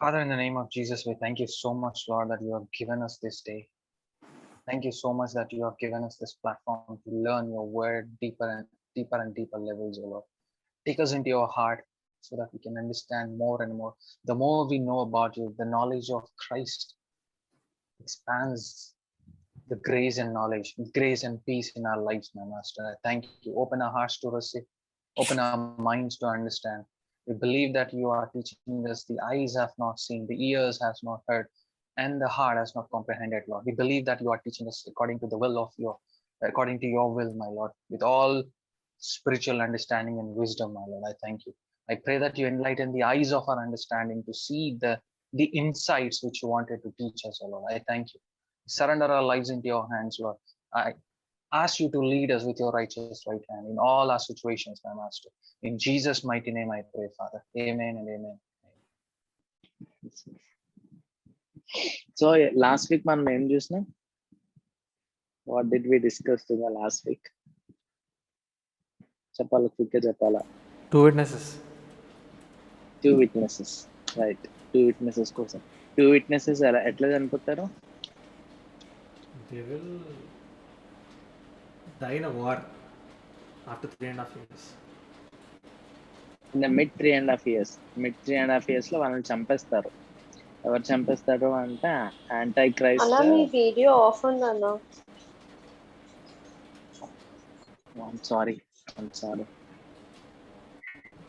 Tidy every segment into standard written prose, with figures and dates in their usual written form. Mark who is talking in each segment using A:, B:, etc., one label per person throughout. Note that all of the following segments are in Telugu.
A: Father, in the name of Jesus, we thank you so much, Lord, that you have given us this day. Thank you so much that you have given us this platform to learn your word deeper levels, O Lord. Take us into your heart so that we can understand more and more. The more we know about you, the knowledge of Christ expands the grace and knowledge, grace and peace in our lives, my Master. I thank you. Open our hearts to receive, open our minds to understand. We believe that you are teaching us. The eyes have not seen, the ears has not heard, and the heart has not comprehended, Lord. We believe that you are teaching us according to the will of according to your will, my Lord, with all spiritual understanding and wisdom, my Lord. I thank you. I pray that you enlighten the eyes of our understanding to see the insights which you wanted to teach us, O Lord. I thank you. Surrender our lives into your hands, Lord. I ask you to lead us with your righteous right hand in all our situations, my Master. In Jesus' mighty name I pray, Father. Amen and amen.
B: So last week మనం ఏం చూసినాం? What did we discuss in the last week? చెప్పాలి, క్విక్గా చెప్పాలా?
C: Two witnesses.
B: రైట్. 2 witnesses కోసం 2 witnesses ఎట్లా చనిపోతారు?
C: They will die in a war after 3.5 years.
B: In the mid 3.5 years లో వాళ్ళని చంపేస్తారు. ఎవరు చంపేస్తారు అంటే యాంటై క్రైస్ట్.
D: అలా మీ వీడియో ఆఫ్ ఉందన్న.
B: I'm sorry.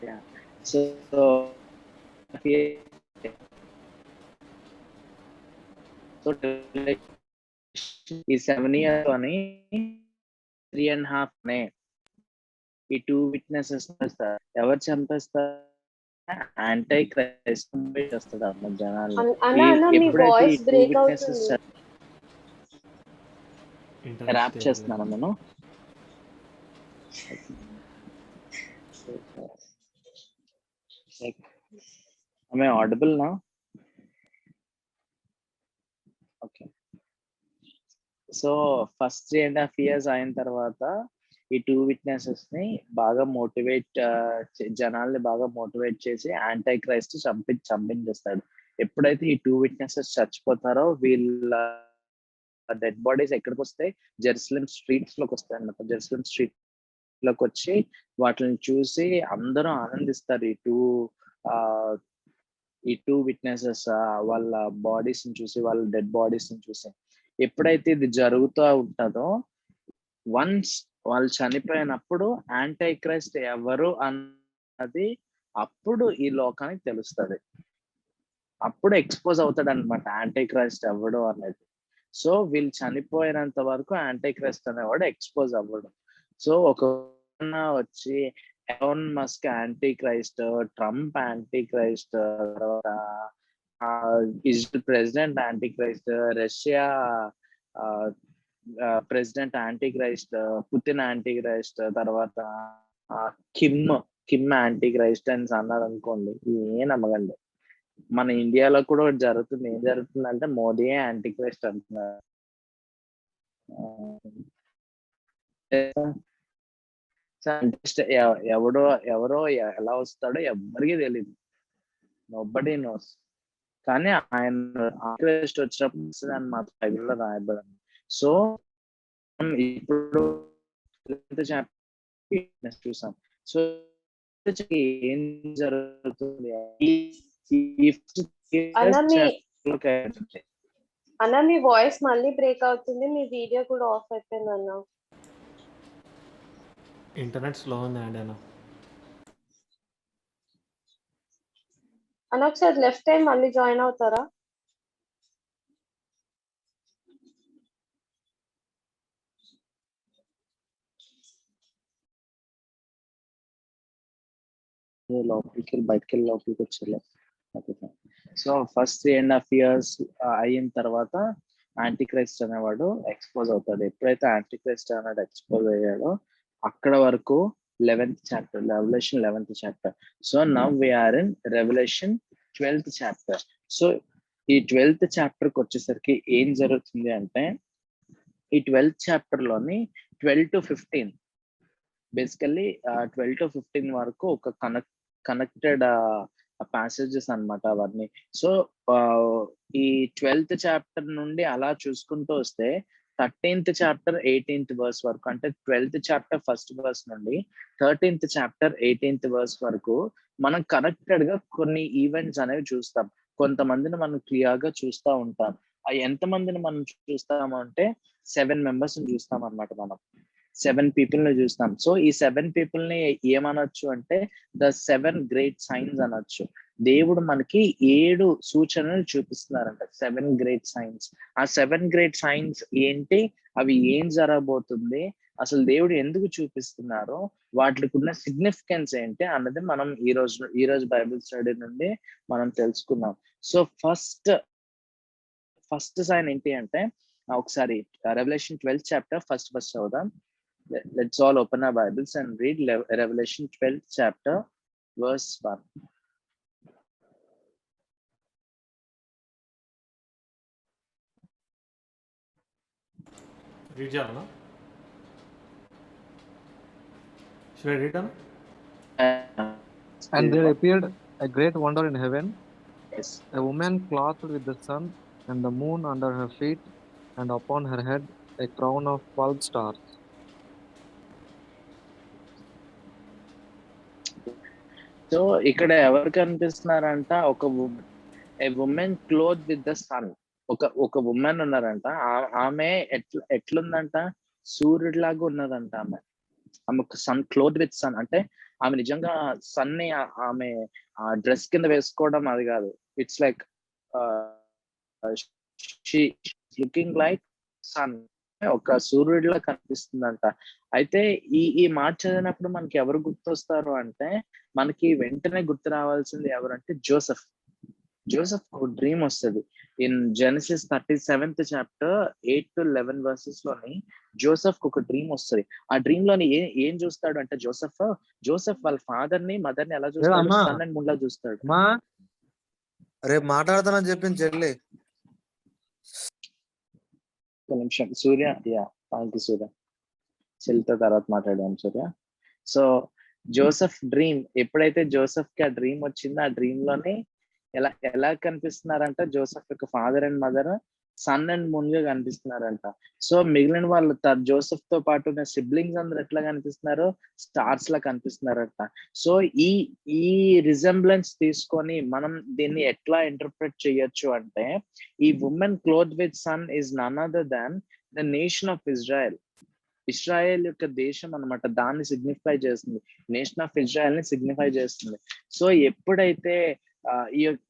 B: Yeah. So ఈ 7 years అని 3.5 నే ఈ 2 witnesses ఎవరు చంపేస్తారు? యాంటై క్రైస్ట్ వస్తాడు అన్న జనాలు. ఎప్పుడైతే ఈ 2 witnesses ర్యాప్ చేస్తున్నాను నేను. Am I audible now? Okay. So first 3.5 years అయిన తర్వాత ఈ 2 witnesses ని బాగా జనాల్ని బాగా మోటివేట్ చేసి యాంటై క్రైస్ట్ చంపించేస్తాడు. ఎప్పుడైతే ఈ 2 witnesses చచ్చిపోతారో వీళ్ళ డెడ్ బాడీస్ ఎక్కడికి వస్తాయి? జెరూసలేం స్ట్రీట్స్ లోకి వస్తాయి అన్నమాట. జెరూసలేం స్ట్రీట్ లోకి వచ్చి వాటిని చూసి అందరూ ఆనందిస్తారు. ఈ టూ విట్నెసెస్ వాళ్ళ బాడీస్ ని చూసి, వాళ్ళ డెడ్ బాడీస్ ని చూసి. ఎప్పుడైతే ఇది జరుగుతూ ఉంటుందో, వన్స్ వాళ్ళు చనిపోయినప్పుడు యాంటై క్రైస్ట్ ఎవరు అన్నది అప్పుడు ఈ లోకానికి తెలుస్తుంది. అప్పుడు ఎక్స్పోజ్ అవుతాడు అనమాట యాంటై క్రైస్ట్ ఎవడు అనేది. సో వీళ్ళు చనిపోయినంత వరకు యాంటై క్రైస్ట్ అనేవాడు ఎక్స్పోజ్ అవ్వడు. సో ఒక వచ్చి Elon Musk anti Christ, Trump anti Christ, తర్వాత Israel president anti Christ, Russia president anti Christ, Putin anti Christ, తర్వాత కిమ్ యాంటీ క్రైస్ట్ అని అన్నారు అనుకోండి. ఏం నమ్మకండి. మన ఇండియాలో కూడా జరుగుతుంది. ఏం జరుగుతుంది అంటే మోదీయే యాంటీ క్రైస్ట్ అంటున్నారు. ఎవరో ఎలా వస్తాడో ఎవరికి తెలియదు. Nobody nose. కానీ ఆయన క్రైస్ట్ వచ్చినప్పుడు అని మాత్రం బైబిల్లో రాయబడింది. సో ఇప్పుడు చూసాం. సో ఏం జరుగుతుంది?
D: అన్న మీ వాయిస్ మళ్ళీ బ్రేక్ అవుతుంది. మీ వీడియో కూడా ఆఫ్ అయిపోయింది అన్న.
C: ఇంటర్నెట్ స్లో ఉంది అండి అన్న.
D: ఒకసారి లెఫ్ట్ టైం మళ్ళీ జాయిన్ అవుతారా?
B: లోపలికి బయటకి లోపలికి వచ్చేలే. సో ఫస్ట్ 3.5 years అయిన తర్వాత యాంటీ క్రైస్ట్ అనేవాడు ఎక్స్పోజ్ అవుతాడు. ఎప్పుడైతే యాంటీ క్రైస్ట్ అనేది ఎక్స్పోజ్ అయ్యాడో అక్కడ వరకు 11th chapter, Revelation 11th chapter. So now we are in Revelation 12th chapter. So ఈ 12th chapter కి వచ్చేసరికి ఏం జరుగుతుంది అంటే, ఈ 12th chapter లోని 12 to 15 బేసికల్లీ 12 to 15 వరకు ఒక కనెక్టెడ్ ఆ ప్యాసేజెస్ అన్నమాట అవన్నీ. సో ఈ 12th చాప్టర్ నుండి అలా చూసుకుంటూ వస్తే 13th చాప్టర్ 18th వర్స్ వరకు, అంటే 12th చాప్టర్ ఫస్ట్ వర్స్ నుండి 13th చాప్టర్ 18th వర్స్ వరకు మనం కనెక్టెడ్ గా కొన్ని ఈవెంట్స్ అనేవి చూస్తాం. కొంతమందిని మనం క్లియర్ గా చూస్తూ ఉంటాం. ఆ ఎంతమందిని మనం చూస్తాము అంటే 7 మెంబర్స్ చూస్తాం అన్నమాట. మనం 7 పీపుల్ ని చూస్తాం. సో ఈ 7 పీపుల్ ని ఏమనొచ్చు అంటే ద 7 గ్రేట్ సైన్స్ అనొచ్చు. దేవుడు మనకి 7 సూచనలు చూపిస్తున్నారంట, 7 గ్రేట్ సైన్స్. ఆ 7 గ్రేట్ సైన్స్ ఏంటి, అవి ఏం జరగబోతుంది, అసలు దేవుడు ఎందుకు చూపిస్తున్నారు, వాటికి ఉన్న సిగ్నిఫికెన్స్ ఏంటి అన్నది మనం ఈ రోజు బైబిల్ స్టడీ నుండి మనం తెలుసుకున్నాం. సో ఫస్ట్ సైన్ ఏంటి అంటే, ఒకసారి revolution 12th chapter first verse చదువుదాం. Let's all open our Bibles and read Revelation 12th chapter verse 1.
C: Read చేయాలన్నా? Should I read on?
E: And there appeared a great wonder in heaven,
B: Yes.
E: a woman clothed with the sun and the moon under her feet, and upon her head a crown of 12 stars.
B: So ఇక్కడ ఎవరు కనిపిస్తున్నారంట, a women cloth with the sun. ఒక ఉమెన్ ఉన్నారంట. ఆమె ఎట్లుందంట, సూర్యుడిలాగా ఉన్నదంట. ఆమె సన్ క్లోత్ విత్ సన్ అంటే ఆమె నిజంగా సన్ ని ఆమె డ్రెస్ కింద వేసుకోవడం అది కాదు. It's like looking like sun, ఒక సూర్యుడిలా కనిపిస్తుందంట. అయితే ఈ మాట చదివినప్పుడు మనకి ఎవరు గుర్తొస్తారు అంటే, మనకి వెంటనే గుర్తు రావాల్సింది ఎవరంటే జోసెఫ్ ఒక డ్రీమ్ వస్తుంది. In Genesis 37th chapter 8 to 11 versus లోని జోసెఫ్ ఒక డ్రీమ్ వస్తుంది. ఆ డ్రీమ్ లోని ఏం చూస్తాడు అంటే, జోసెఫ్ వాళ్ళ ఫాదర్ ని మదర్ ని ఎలా చూస్తాడు, సన్ అండ్ మూన్ లా చూస్తాడు.
F: రేపు మాట్లాడతానని చెప్పింది చెల్లి.
B: ఒక నిమిషం సూర్య, థ్యాంక్ యూ సూర్య, చెల్లితో తర్వాత మాట్లాడాం సూర్య. సో జోసెఫ్ డ్రీమ్, ఎప్పుడైతే జోసెఫ్ కి ఆ డ్రీమ్ వచ్చిందో, ఆ డ్రీమ్ లోని ఎలా కనిపిస్తున్నారంట, జోసెఫ్ యొక్క father and mother sun and moon గా కనిపిస్తున్నారంట. సో మిగిలిన వాళ్ళు జోసెఫ్ తో పాటు ఉన్న సిబ్లింగ్స్ అందరు ఎట్లా కనిపిస్తున్నారు, స్టార్స్ లా కనిపిస్తున్నారంట. సో ఈ రిజెంబ్లెన్స్ తీసుకొని మనం దీన్ని ఎట్లా ఇంటర్ప్రెట్ చేయొచ్చు అంటే, ఈ woman cloth with sun is none other than the nation of Israel యొక్క దేశం అన్నమాట. దాన్ని సిగ్నిఫై చేస్తుంది, నేషన్ ఆఫ్ ఇజ్రాయెల్ ని సిగ్నిఫై చేస్తుంది. సో ఎప్పుడైతే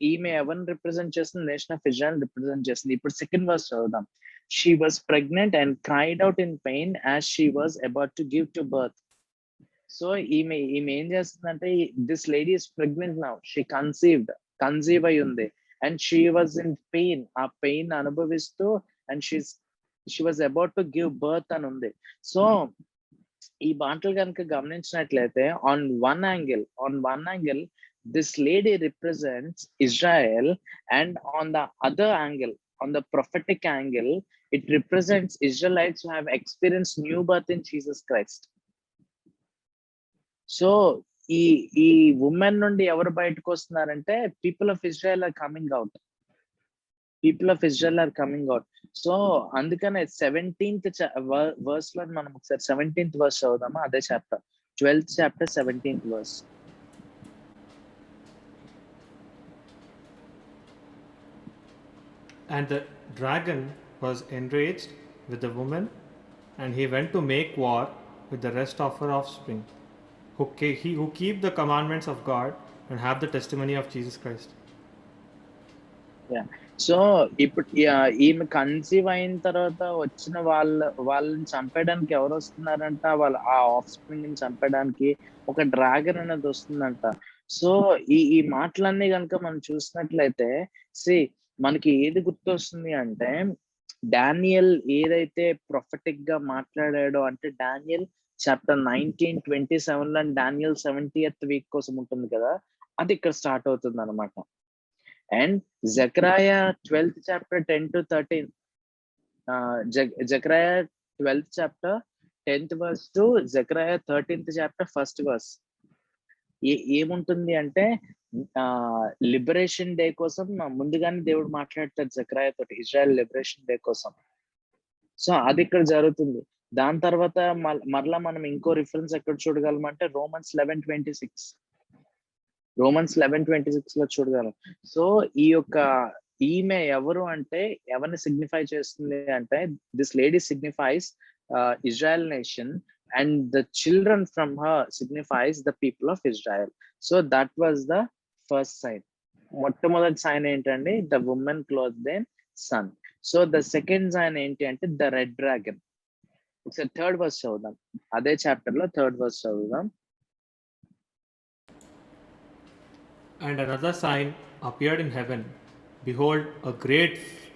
B: ఈమె ఎవరిని రిప్రజెంట్ చేస్తుంది, నేషన్ ఆఫ్ ఇజ్రాయెల్ రిప్రజెంట్ చేస్తుంది. ఇప్పుడు సెకండ్ వర్స్ చదువుదాం. She was pregnant and cried out in pain as she was about to give to birth. So ఈమె ఏం చేస్తుందంటే, this lady is pregnant now, she conceive అయి ఉంది, and she was in pain, ఆ పెయిన్ అనుభవిస్తూ, and she was about to give birth అని ఉంది. సో ఈ మాటలు కనుక గమనించినట్లయితే, on one angle this lady represents Israel, and on the other angle, on the prophetic angle, it represents Israelites who have experienced new birth in Jesus Christ. So ఈ ఉమెన్ నుండి ఎవరు బయటకు వస్తున్నారంటే, people of Israel are coming out. So అందుకనే 17th వర్స్ లో మనం ఒకసారి 17th వర్స్ చదువుదామా, అదే chapter 12th chapter 17th verse.
C: And the dragon was enraged with the woman, and he went to make war with the rest of her offspring, who keep the commandments of God and have the testimony of Jesus Christ.
B: So ఇప్పుడు ఈమె కన్సీవ్ అయిన తర్వాత వచ్చిన వాళ్ళని చంపేయడానికి ఎవరు వస్తున్నారంట, ఆ ఆఫ్ స్ప్రింగ్ ని చంపేయడానికి ఒక డ్రాగన్ అనేది వస్తుందంట. సో ఈ మాటలన్నీ కనుక మనం చూసినట్లయితే, మనకి ఏది గుర్తొస్తుంది అంటే, డానియల్ ఏదైతే ప్రొఫెటిక్ గా మాట్లాడాడో, అంటే డానియల్ చాప్టర్ 19:27 లో డానియల్ 70th వీక్ కోసం ఉంటుంది కదా, అది ఇక్కడ స్టార్ట్ అవుతుంది అనమాట. And Zechariah 12th chapter 10 to 13, Zechariah 12th chapter 10th verse to Zechariah 13th chapter 1st verse ఏముంటుంది అంటే, లిబరేషన్ డే కోసం ముందుగానే దేవుడు మాట్లాడతాడు జకరియా తోటి, ఇజ్రాయెల్ లిబరేషన్ డే కోసం. సో అది ఇక్కడ జరుగుతుంది. దాని తర్వాత మరలా మనం ఇంకో రిఫరెన్స్ ఎక్కడ చూడగలమంటే రోమన్స్ 11:26 లో చూడగలం. సో ఈ యొక్క ఈమె ఎవరు అంటే ఎవరిని సిగ్నిఫై చేస్తుంది అంటే this lady signifies Israel nation and the children from her signifies the people of Israel. So that was the first sign. మొట్టమొదటి సైన్ ఏంటండి? The woman cloth then sun. So the second sign ఏంటి అంటే ద రెడ్ డ్రాగన్. ఒకసారి థర్డ్ వర్స్ చదువుదాం, అదే చాప్టర్ లో థర్డ్ వర్స్ చదువుదాం.
C: And another sign appeared in heaven. Behold, a great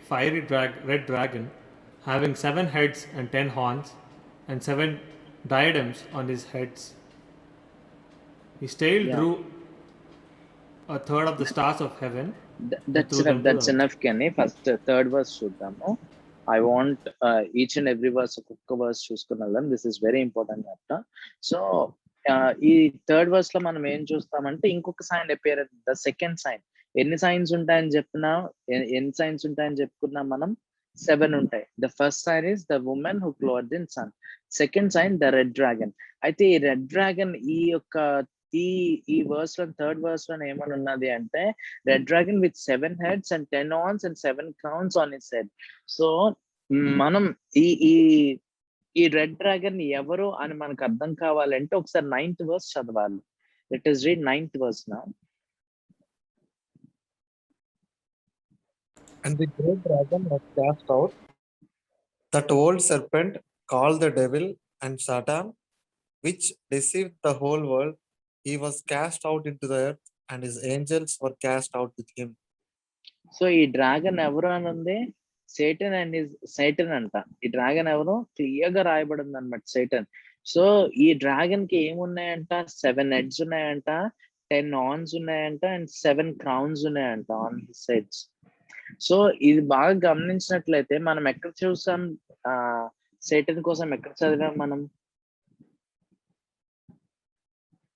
C: fiery red dragon, having 7 heads and 10 horns, and 7 diadems on his heads. His tail drew a third of the stars of heaven.
B: That's enough, Kenny. First, third verse చూద్దాము. I want each and every verse ఒక్కొక్క verse చూసుకుని వెళ్దాం. This is very important chapter. So ఈ థర్డ్ వర్స్ లో మనం ఏం చూస్తామంటే ఇంకొక sign appear, the second sign. ఎన్ని సైన్స్ ఉంటాయని చెప్పుకున్నాం మనం? 7 ఉంటాయి. The first sign is the women who clothed in sun. Second sign the red dragon. అయితే ఈ రెడ్ డ్రాగన్ ఈ వర్స్ లో థర్డ్ వర్స్ లో ఏమని ఉన్నది అంటే red dragon with 7 heads and 10 horns and 7 crowns on his head. So మనం ఈ రెడ్ డ్రాగన్ ఎవరు అని మనకు అర్థం కావాలంటే ఒకసారి 9th verse చదవాలి. Let us read 9th verse now.
E: And the great dragon was cast out,
F: That old serpent called the devil and Satan, which deceived the whole world, he was cast out into the earth, and his angels were cast out with him.
B: So ఈ డ్రాగన్ ఎవరు అని ఉంది? సైటన్ అంట. ఈ డ్రాగన్ ఎవరు? క్లియర్ గా రాయబడింది అనమాట, సైటన్. సో ఈ డ్రాగన్ కి ఏమున్నాయంట? 7 heads ఉన్నాయంట, 10 horns ఉన్నాయంట, అండ్ 7 crowns ఉన్నాయంట ఆన్ హిస్ హెడ్స్. సో ఇది బాగా గమనించినట్లయితే మనం ఎక్కడ చూసాం సైటన్ కోసం? ఎక్కడ చదివాం మనం?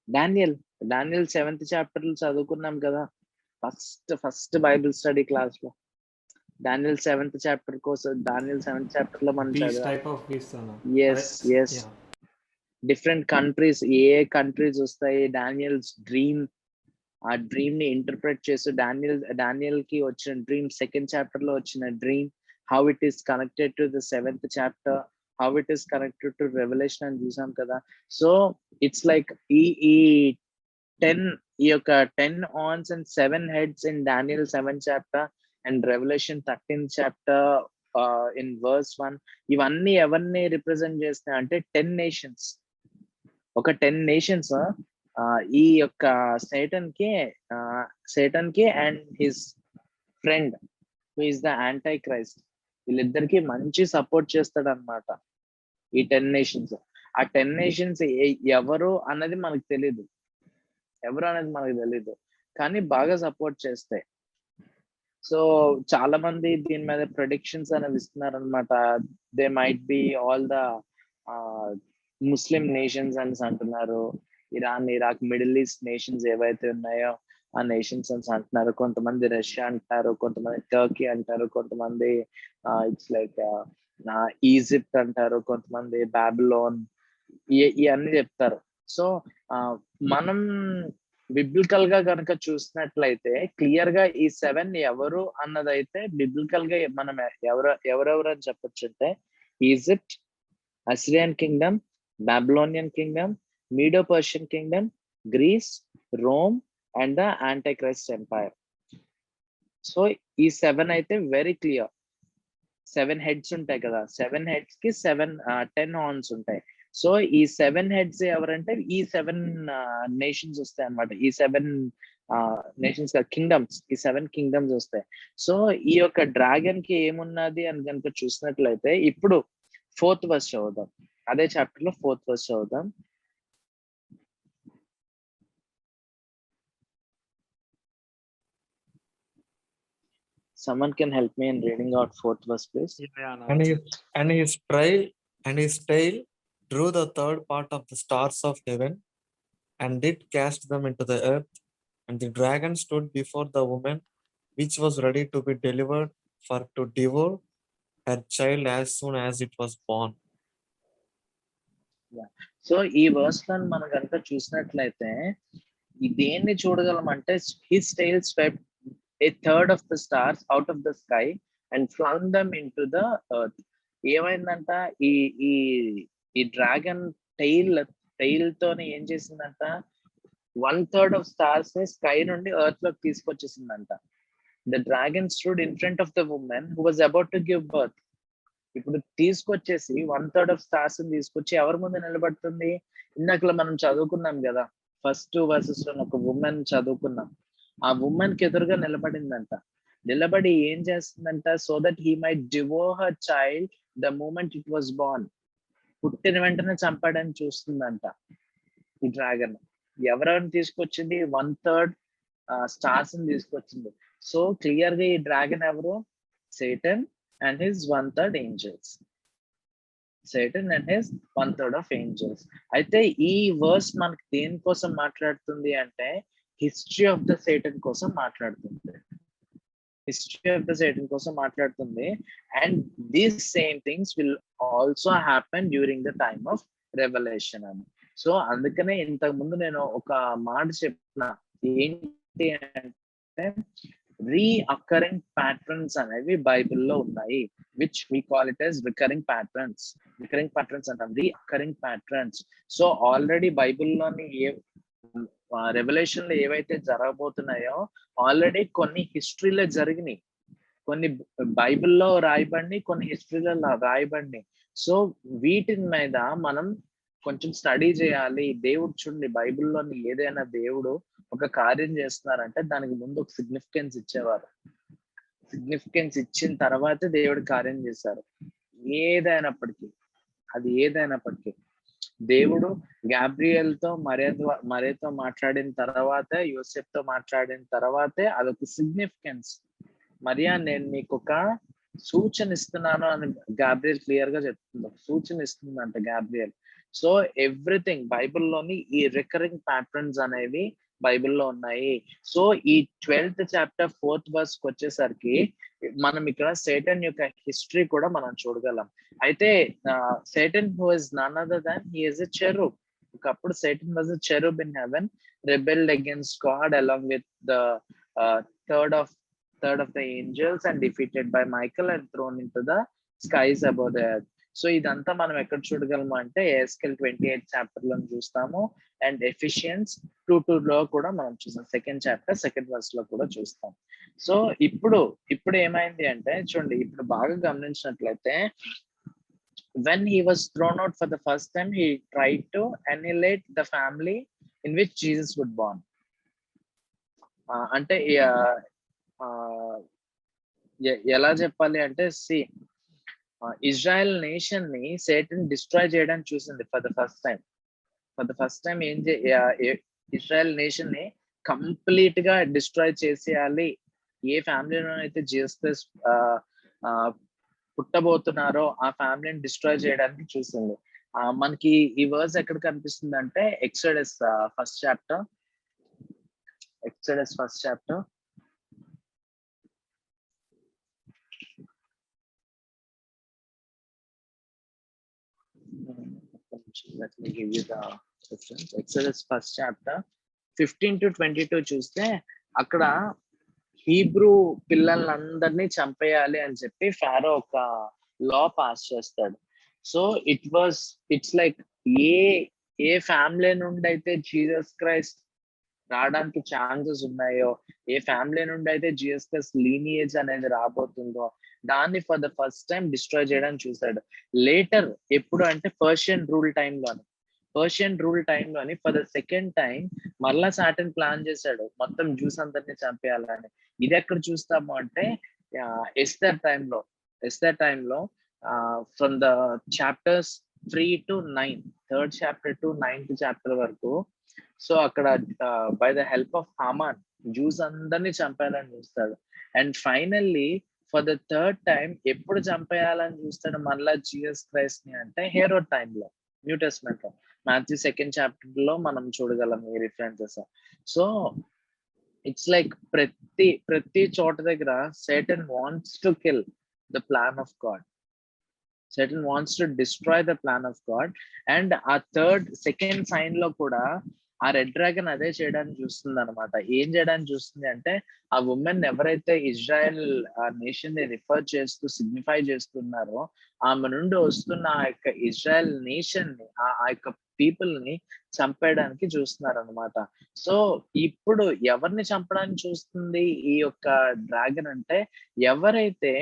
B: డానియల్ 7th chapter లో చదువుకున్నాం కదా, ఫస్ట్ బైబిల్ స్టడీ క్లాస్ లో. డానియల్ 7th chapter కోసం, డానియల్ 7th chapter లో మనం చదివాం. డిఫరెంట్ కంట్రీస్, ఏ కంట్రీస్ వస్తాయి, డానియల్స్ డ్రీమ్, ఆ డ్రీమ్ ని ఇంటర్ప్రెట్ చేస్తూ డానియల్ కి వచ్చిన డ్రీమ్, 2nd chapter లో వచ్చిన dream, how it is connected to the 7th chapter, how it is connected to revolution అని చూసాం కదా. సో ఇట్స్ లైక్ ఈ 10 horns and 7 heads in Daniel 7th chapter and Revelation 13th chapter in verse 1, ఇవన్నీ ఎవరిని రిప్రజెంట్ చేస్తాయి అంటే 10 nations. ఒక 10 nations ఈ యొక్క సైటన్ కి and his friend who is the anti Christ, వీళ్ళిద్దరికి మంచి సపోర్ట్ చేస్తాడు అనమాట ఈ 10 nations. ఆ 10 nations ఎవరు అన్నది మనకు తెలీదు, కానీ బాగా సపోర్ట్ చేస్తాయి. సో చాలా మంది దీని మీద ప్రొడిక్షన్స్ అనేవి ఇస్తున్నారు అనమాట. They might be all the Muslim nations అని అంటున్నారు, Iran, Iraq, middle east nations ఏవైతే ఉన్నాయో ఆ నేషన్స్ అని అంటున్నారు. కొంతమంది రష్యా అంటారు, కొంతమంది టర్కీ అంటారు, కొంతమంది ఇట్స్ లైక్ ఈజిప్ట్ అంటారు, కొంతమంది బాబిలోన్, ఇవన్నీ చెప్తారు. సో మనం బిబ్లికల్ గా కనుక చూసినట్లయితే క్లియర్ గా ఈ 7 ఎవరు అన్నదైతే బిబ్లికల్ గా మనం ఎవరెవరు అని చెప్పొచ్చు అంటే Egypt, Assyrian kingdom, Babylonian kingdom, Medo Persian kingdom, Greece, Rome and the anti Christ empire. So ఈ 7 అయితే వెరీ క్లియర్. 7 heads ఉంటాయి కదా, 7 heads కి 10 horns ఉంటాయి. సో ఈ 7 heads ఎవరంటే ఈ 7 nations వస్తాయి అనమాట. ఈ 7 నేషన్స్ కింగ్డమ్స్, ఈ 7 kingdoms వస్తాయి. సో ఈ యొక్క డ్రాగన్ కి ఏమున్నది అని కనుక చూసినట్లయితే ఇప్పుడు 4th verse చదువుదాం, అదే చాప్టర్ లో 4th verse చదువుదాం. Someone can help me in reading out 4th verse, please.
F: And his tail drew the third part of the stars of heaven and did cast them into the earth, And the dragon stood before the woman, which was ready to be delivered for to devour her child as soon as it was born.
B: So ఈ వర్స్ లో మనం కనుక చూసినట్లయితే దేన్ని చూడగలం అంటే his tail swept a third of the stars out of the sky and flung them into the earth. ఏమైందంట, ఈ ఈ ఈ డ్రాగన్ టైల్ తోని ఏం చేసిందంట, 1/3 ఆఫ్ స్టార్స్ ని స్కై నుండి ఎర్త్ లోకి తీసుకొచ్చేసిందంట. The dragon stood in front of the women who was about to give birth. ఇప్పుడు తీసుకొచ్చేసి 1/3 ఆఫ్ స్టార్స్ ని తీసుకొచ్చి ఎవరి ముందు నిలబడుతుంది? ఇందాకలా మనం చదువుకున్నాం కదా, ఫస్ట్ వర్సెస్ లో ఒక ఉమెన్ చదువుకున్నాం. ఆ ఉమెన్ కి ఎదురుగా నిలబడిందంట. నిలబడి ఏం చేస్తుందంట, so that he might devour her child the moment it was born. పుట్టిన వెంటనే చంపాడని చూస్తుందంట ఈ డ్రాగన్. ఎవరెవరిని తీసుకొచ్చింది? 1/3 స్టార్స్ ని తీసుకొచ్చింది. సో క్లియర్ గా ఈ డ్రాగన్ ఎవరు? Satan and his 1/3 angels. Satan and his 1/3 of angels. అయితే ఈ వర్స్ మనకి దేనికోసం మాట్లాడుతుంది అంటే హిస్టరీ ఆఫ్ ద సేటన్ కోసం మాట్లాడుతుంది. హిస్టరీ ఆఫ్ ద సేటన్ కోసం మాట్లాడుతుంది. And these same things will also happen during the time of revolution అని. సో అందుకనే ఇంతకు ముందు నేను ఒక మాట చెప్పిన, ఏంటి అంటే రీఅకరింగ్ ప్యాటర్న్స్ అనేవి బైబిల్లో ఉన్నాయి, which we call it as recurring patterns. Recurring patterns అంటాం, రీఅకరింగ్ ప్యాటర్న్స్. సో ఆల్రెడీ బైబిల్లోని రెవల్యూషన్ లో ఏవైతే జరగబోతున్నాయో ఆల్రెడీ కొన్ని హిస్టరీలో జరిగినాయి, కొన్ని బైబిల్లో రాయబడి, కొన్ని హిస్టరీలో రాయబడి. సో వీటి మీద మనం కొంచెం స్టడీ చేయాలి. దేవుడు చూడండి, బైబిల్లోని ఏదైనా దేవుడు ఒక కార్యం చేస్తున్నారంటే దానికి ముందు ఒక సిగ్నిఫికెన్స్ ఇచ్చేవారు. సిగ్నిఫికెన్స్ ఇచ్చిన తర్వాతే దేవుడు కార్యం చేశారు. ఏదైనప్పటికీ, అది ఏదైనప్పటికీ దేవుడు గాబ్రియల్ తో మరియతో మాట్లాడిన తర్వాతే, యోసెఫ్ తో మాట్లాడిన తర్వాతే అదొక సిగ్నిఫికెన్స్. మరియా, నేను నీకు ఒక సూచన ఇస్తున్నాను అని గాబ్రియల్ క్లియర్ గా చెప్తుంది. సూచన ఇస్తుందంట గాబ్రియల్. సో ఎవ్రీథింగ్ బైబిల్లోని ఈ రికరింగ్ ప్యాటర్న్స్ అనేవి బైబిల్లో ఉన్నాయి. సో ఈ 12th చాప్టర్ 4th verse కి వచ్చేసరికి మనం ఇక్కడ సేటన్ యొక్క హిస్టరీ కూడా మనం చూడగలం. అయితే Satan who is none other than he is a cherub. ఒకప్పుడు Satan was a cherub in heaven, rebelled against God along with the third of the angels and defeated by Michael and thrown into the skies above the earth. So ఇదంతా మనం ఎక్కడ చూడగలము అంటే ఎస్కెల్ 28 చాప్టర్ లో చూస్తాము, అండ్ ఎఫిషియన్స్ 2:2 లో కూడా మనం చూస్తాం. 2nd చాప్టర్ 2nd verse లో కూడా చూస్తాం. సో ఇప్పుడు ఏమైంది అంటే చూడండి, ఇప్పుడు బాగా గమనించినట్లయితే when he was thrown out for the first time, he tried to annihilate the family in which Jesus would born. అంటే ఎలా చెప్పాలి అంటే, ఇజ్రాయెల్ నేషన్ ని సేటన్ డిస్ట్రాయ్ చేయడానికి చూసింది for the first time. Israel nation ని కంప్లీట్ గా డిస్ట్రాయ్ చేసేయాలి. ఏ ఫ్యామిలీలోనైతే జీసస్ క్రైస్ట్ పుట్టబోతున్నారో ఆ ఫ్యామిలీని డిస్ట్రాయ్ చేయడానికి చూసింది. మనకి ఈ వర్స్ ఎక్కడ కనిపిస్తుంది అంటే exodus first chapter. Let me give you the reference. Exodus 1st chapter 15 to 22 చూస్తే అక్కడ హీబ్రూ పిల్లలందరినీ చంపేయాలి అని చెప్పి ఫారో ఒక లా పాస్ చేస్తాడు. So it's like A family నుండి అయితే జీసస్ క్రైస్ట్ రావడానికి ఛాన్సెస్ ఉన్నాయో, ఏ ఫ్యామిలీ నుండి అయితే జీసస్ క్రైస్ట్ లీనియేజ్ అనేది రాబోతుందో దాన్ని for the first time destroy చేయడానికి చూసాడు. లేటర్ ఎప్పుడు అంటే పర్షియన్ రూల్ టైంలోని ఫర్ ద సెకండ్ టైం మరలా సాటన్ ప్లాన్ చేశాడు మొత్తం జ్యూస్ అందరినీ చంపేయాలని. ఇది ఎక్కడ చూస్తాము అంటే ఎస్తర్ టైంలో from the chapters 3 to 9, 3rd chapter to 9th chapter వరకు. సో అక్కడ by the help of Haman juice అందరినీ చంపేయాలని చూస్తాడు. And finally for the 3rd time ఎప్పుడు చంపేయాలని చూస్తాడు మళ్ళా జీసస్ క్రైస్ట్ ని అంటే హెరోడ్ టైంలో, న్యూ టెస్ట్మెంట్ లో మాథ్యూ 2nd chapter లో మనం చూడగలం ఈ రిఫరెన్సెస్. సో ఇట్స్ లైక్ ప్రతి చోట దగ్గర Satan wants to kill the plan of God. Satan wants to destroy the plan of God. And ఆ సెకండ్ సైన్ లో కూడా ఆ రెడ్ డ్రాగన్ అదే చేయడానికి చూస్తుంది అనమాట. ఏం చేయడానికి చూస్తుంది అంటే, ఆ ఉమెన్ ఎవరైతే ఇజ్రాయెల్ నేషన్ ని రిఫర్ చేస్తూ సిగ్నిఫై చేస్తున్నారో, ఆమె నుండి వస్తున్న ఆ యొక్క ఇజ్రాయెల్ నేషన్ ని, ఆ యొక్క పీపుల్ ని చంపేయడానికి చూస్తున్నారు అనమాట. సో ఇప్పుడు ఎవరిని చంపడానికి చూస్తుంది ఈ యొక్క డ్రాగన్ అంటే, ఎవరైతే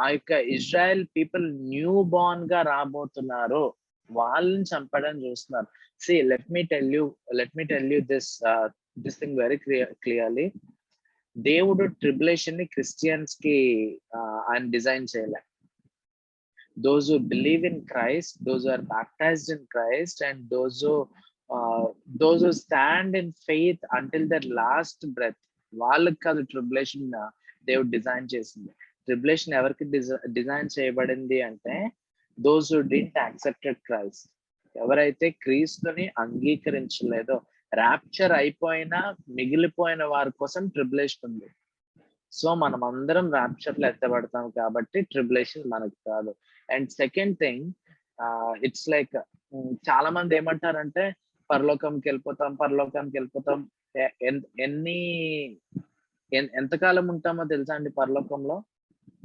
B: ఆ యొక్క ఇజ్రాయెల్ పీపుల్ న్యూ బార్న్ గా రాబోతున్నారు వాళ్ళని చంపడం చూస్తున్నారు. See, let me tell you this thing very clearly. దేవుడు ట్రిబులేషన్ ని క్రిస్టియన్స్ కి ఆయన డిజైన్ చేయలే. Those who believe in Christ, those who are baptized in Christ, and those who stand in faith until their last breath, వాళ్ళకి కాదు ట్రిబులేషన్ దేవుడు డిజైన్ చేసింది. ట్రిబులేషన్ ఎవరికి డిజైన్ చేయబడింది అంటే, those who didn't accepted Christ, ఎవరైతే క్రీస్తుని అంగీకరించలేదో, ర్యాప్చర్ అయిపోయినా మిగిలిపోయిన వారి కోసం ట్రిబులేషన్ ఉంది. సో మనం అందరం ర్యాప్చర్ లో ఎత్తబడతాం కాబట్టి ట్రిబులేషన్ మనకు కాదు. And second thing, it's like చాలా మంది ఏమంటారంటే పరలోకంకి వెళ్ళిపోతాం. ఎంతకాలం ఉంటామో తెలుసా అండి పరలోకంలో?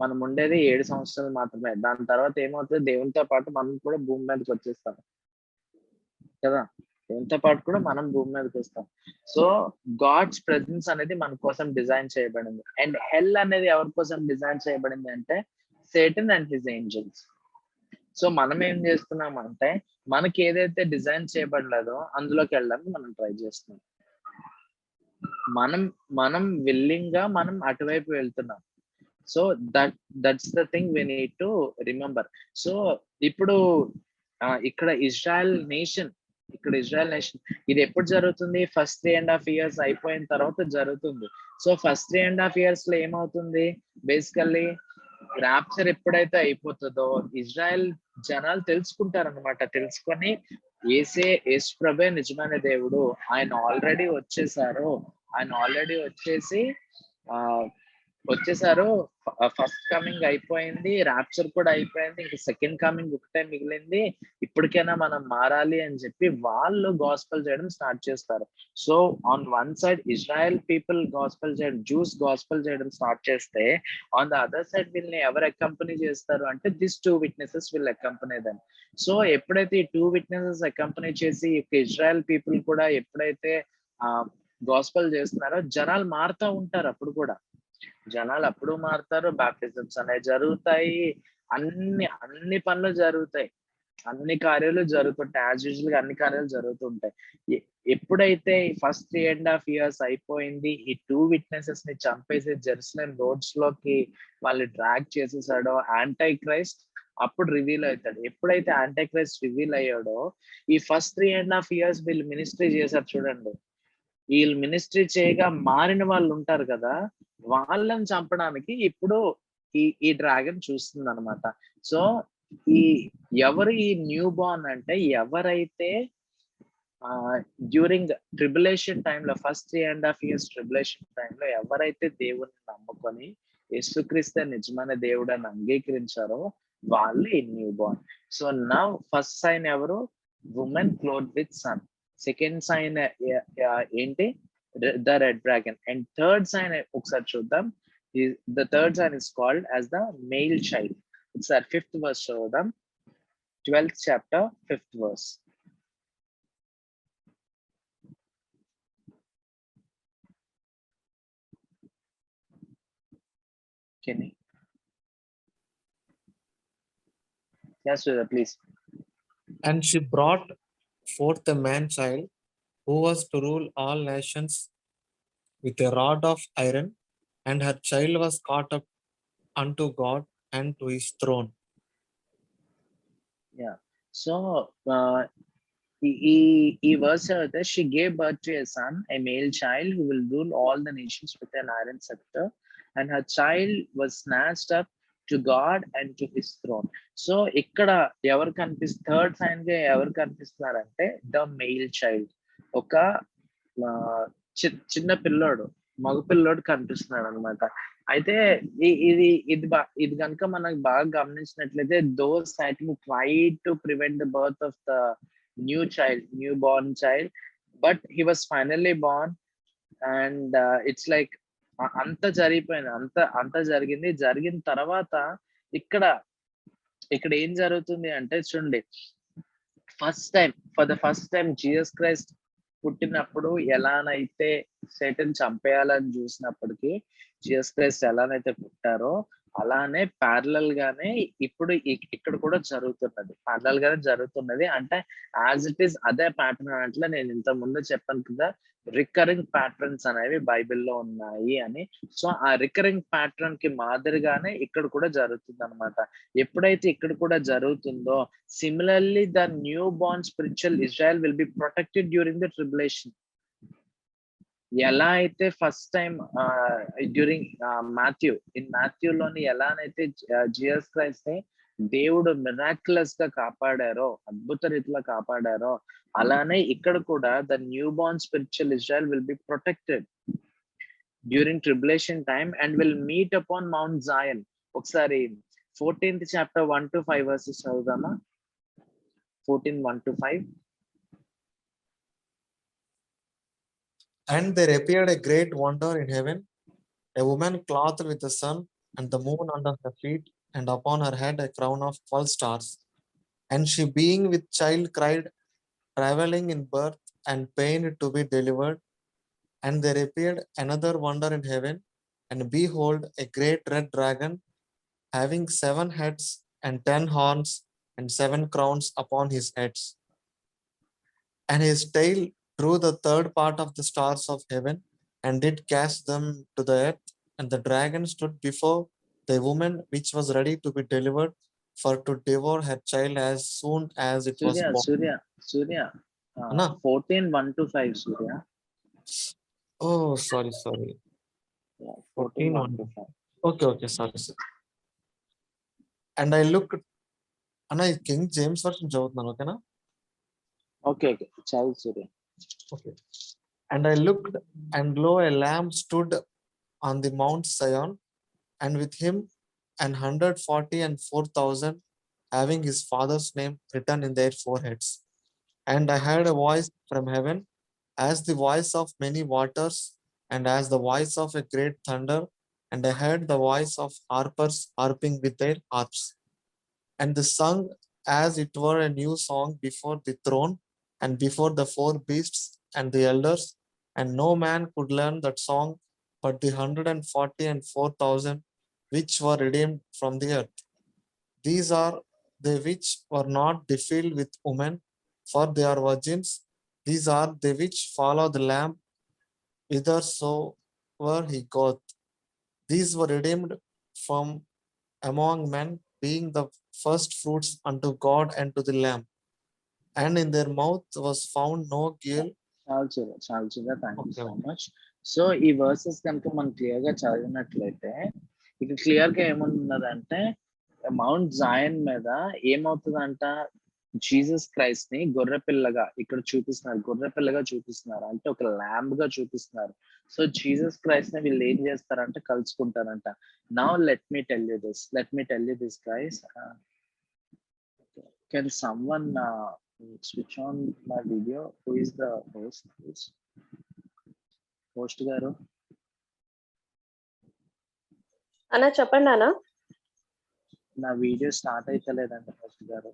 B: మనం ఉండేది 7 సంవత్సరాలు మాత్రమే. దాని తర్వాత ఏమవుతుంది, దేవునితో పాటు మనం కూడా భూమి మీదకి వచ్చేస్తాం కదా, దేవునితో పాటు కూడా మనం భూమి మీదకి వస్తాం. సో గాడ్స్ ప్రెజెన్స్ అనేది మన కోసం డిజైన్ చేయబడింది. అండ్ హెల్ అనేది ఎవరి కోసం డిజైన్ చేయబడింది అంటే, Satan and his angels. So మనం ఏం చేస్తున్నాం అంటే, మనకి ఏదైతే డిజైన్ చేయబడలేదో అందులోకి వెళ్ళడానికి మనం ట్రై చేస్తున్నాం. మనం విల్లింగ్ గా మనం అటువైపు వెళ్తున్నాం. So that's the thing we need to remember. So ఇప్పుడు ఇక్కడ ఇజ్రాయెల్ నేషన్ ఇది ఎప్పుడు జరుగుతుంది? ఫస్ట్ 3.5 years అయిపోయిన తర్వాత జరుగుతుంది. సో ఫస్ట్ 3.5 years లో ఏమవుతుంది? బేసికల్లీ ర్యాప్చర్ ఎప్పుడైతే అయిపోతుందో ఇజ్రాయెల్ జనాలు తెలుసుకుంటారు అనమాట. తెలుసుకొని యేసు ప్రభే నిజమైన దేవుడు, ఆయన ఆల్రెడీ వచ్చేసారు. ఫస్ట్ కమింగ్ అయిపోయింది, ర్యాప్చర్ కూడా అయిపోయింది, ఇంకా సెకండ్ కమింగ్ ఒకటే మిగిలింది, ఇప్పటికైనా మనం మారాలి అని చెప్పి వాళ్ళు గాస్పెల్ చేయడం స్టార్ట్ చేస్తారు. So on one side Israel people gospel చేయడం, జూస్ గాస్పెల్ చేయడం స్టార్ట్ చేస్తే, ఆన్ ద అదర్ సైడ్ వీళ్ళని ఎవరు అకంపెనీ చేస్తారు అంటే, this 2 witnesses will accompany them. So ఎప్పుడైతే ఈ 2 witnesses అకంపెనీ చేసి ఇజ్రాయెల్ పీపుల్ కూడా ఎప్పుడైతే గాస్పెల్ చేస్తున్నారో, జనాలు మారుతూ ఉంటారు. అప్పుడు మారుతారు, బాప్టిజమ్స్ అనేవి జరుగుతాయి, అన్ని పనులు జరుగుతాయి, అన్ని కార్యాలు జరుగుతుంటాయి, యాజ్ యూజువల్ గా అన్ని కార్యాలు జరుగుతుంటాయి. ఎప్పుడైతే ఫస్ట్ 3.5 years అయిపోయింది, ఈ 2 witnesses ని చంపేసి జెరూసలేం రోడ్స్ లోకి వాళ్ళు డ్రాగ్ చేసేసాడో యాంటై క్రైస్ట్ అప్పుడు రివీల్ అవుతాడు. ఎప్పుడైతే యాంటై క్రైస్ట్ రివీల్ అయ్యాడో, ఈ ఫస్ట్ 3.5 years వీళ్ళు మినిస్ట్రీ చేశారు చూడండి, వీళ్ళు మినిస్ట్రీ చేయగా మారిన వాళ్ళు ఉంటారు కదా, వాళ్ళని చంపడానికి ఇప్పుడు ఈ డ్రాగన్ చూస్తుంది అనమాట. సో ఎవరు ఈ న్యూ బార్న్ అంటే, ఎవరైతే డ్యూరింగ్ ట్రిబులేషన్ టైంలో, ఫస్ట్ 3.5 years ట్రిబులేషన్ టైంలో ఎవరైతే దేవుని నమ్ముకొని యేసుక్రీస్తు నిజమైన దేవుడు అని అంగీకరించారో వాళ్ళు ఈ new born. So now first sign ఎవరు? Women cloth with sun. Second sign ఏంటి? The red dragon. And third sign ఒకసారి చూద్దాం. The third sign is called as the male child. ఒకసారి 5th verse చూద్దాం. 12th chapter 5th verse. Kenny? Yes, sir, please.
F: And she brought forth a man child who was to rule all nations with a rod of iron, and her child was caught up unto God and to his throne.
B: Yeah. So ఈ verse అయితే, she gave birth to a son, a male child, who will rule all the nations with an iron scepter, and her child was snatched up to God and to his throne. So ఇక్కడ ఎవరు థర్డ్ సైన్ గా ఎవరు కనిపిస్తున్నారంటే, ద మెయిల్ చైల్డ్, ఒక చిన్న పిల్లోడు. మగపిల్లోడు కనిపిస్తున్నాడు అనమాట. అయితే ఇది కనుక మనకు బాగా గమనించినట్లయితే those try to prevent the birth of the new Born child, but he was finally Born. And it's like అంత జరిగిపోయింది, అంత జరిగింది. జరిగిన తర్వాత ఇక్కడ ఏం జరుగుతుంది అంటే చూడండి, for the first time Jesus Christ పుట్టినప్పుడు ఎలానైతే సేటన్ చంపేయాలని చూసినప్పటికీ జీసస్ క్రైస్ట్ ఎలానైతే పుట్టారో అలానే ప్యారలల్ గానే ఇప్పుడు ఇక్కడ కూడా జరుగుతున్నది. అంటే యాజ్ ఇట్ ఈస్ అదే ప్యాటర్న్ అట్లా నేను ఇంత ముందు చెప్పాను కదా, రికరింగ్ ప్యాటర్న్స్ అనేవి బైబిల్లో ఉన్నాయి అని. సో ఆ రికరింగ్ ప్యాటర్న్ కి మాదిరిగానే ఇక్కడ కూడా జరుగుతుంది అనమాట. ఎప్పుడైతే ఇక్కడ కూడా జరుగుతుందో, similarly the new born spiritual Israel will be protected during the tribulation. ఎలా అయితే ఫస్ట్ టైం డ్యూరింగ్ మాథ్యూలోని ఎలానైతే జీసస్ క్రైస్ట్ ని దేవుడు మిరాక్యులస్ గా కాపాడారో, అద్భుత రీతిలో కాపాడారో, అలానే ఇక్కడ కూడా the new born spiritual Israel will be protected during tribulation time and will meet upon mount Zion. ఒకసారి 14th chapter 1 to 5 verses చదువుదామా? 14:1-5.
F: And there appeared a great wonder in heaven, a woman clothed with the sun and the moon under her feet, and upon her head a crown of 12 stars. And she, being with child, cried, traveling in birth and pain to be delivered. And there appeared another wonder in heaven, and behold, a great red dragon, having 7 heads and 10 horns and 7 crowns upon his heads. And his tail drew the third part of the stars of heaven and did cast them to the earth. And the dragon stood before the woman which was ready to be delivered, for to devour her child as soon as it was born.
B: Surya,
F: Anna?
B: 14:1-5, Surya.
F: Oh, sorry.
B: Yeah, 14:1-5.
F: Okay, sorry. And I looked, Anna, King James version చదువుతున్నాను, ఓకేనా?
B: Okay, చదువు Surya.
F: Okay. And I looked, and lo, a lamb stood on the Mount Zion, and with him 144,000, having his father's name written in their foreheads. And I heard a voice from heaven, as the voice of many waters, and as the voice of a great thunder. And I heard the voice of harpers harping with their harps. And they sung as it were a new song before the throne and before the 4 beasts and the elders. And no man could learn that song but the 144,000 which were redeemed from the earth. These are they which were not defiled with women, for they are virgins. These are they which follow the Lamb whithersoever he goeth. These were redeemed from among men, being the first fruits unto God and to the Lamb. And in their mouth was found no guile.
B: చాలు చూడ thank you
F: Okay.
B: So much. So E versus కనుక మనం క్లియర్ గా చదివినట్లయితే ఇక క్లియర్ గా ఏమున్నదంటే, మౌంట్ జాయన్ మీద ఏమవుతుందంట, జీసస్ క్రైస్ట్ ని గొర్రెపిల్లగా ఇక్కడ చూపిస్తున్నారు, అంటే ఒక ల్యాంబ్ గా చూపిస్తున్నారు. సో జీసస్ క్రైస్ట్ ని వీళ్ళు ఏం చేస్తారంటే కలుసుకుంటారంట. Now let me tell you this guys. Can someone switch on my video? Who is the host, please? Host garu,
D: అన్న చెప్పండి అన్న.
B: నా వీడియో స్టార్ట్ అయితలేదంట host garu.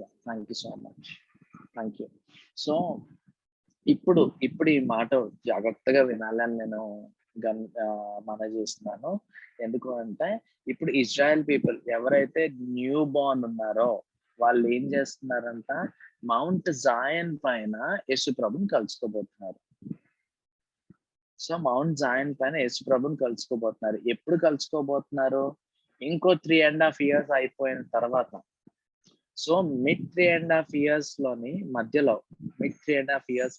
B: Yeah, thank you so much. Thank you. So ఇప్పుడు ఈ మాట జాగ్రత్తగా వినాలని నేను మనం చేస్తున్నాను. ఎందుకు అంటే ఇప్పుడు ఇజ్రాయెల్ పీపుల్ ఎవరైతే న్యూ బోర్న్ ఉన్నారో వాళ్ళు ఏం చేస్తున్నారంట, మౌంట్ జాయన్ పైన యేసుప్రభుని కలుసుకోబోతున్నారు. సో మౌంట్ జాయన్ పైన యేసుప్రభుని కలుసుకోబోతున్నారు. ఎప్పుడు కలుసుకోబోతున్నారు? ఇంకో 3.5 years అయిపోయిన తర్వాత. సో మిడ్ 3.5 years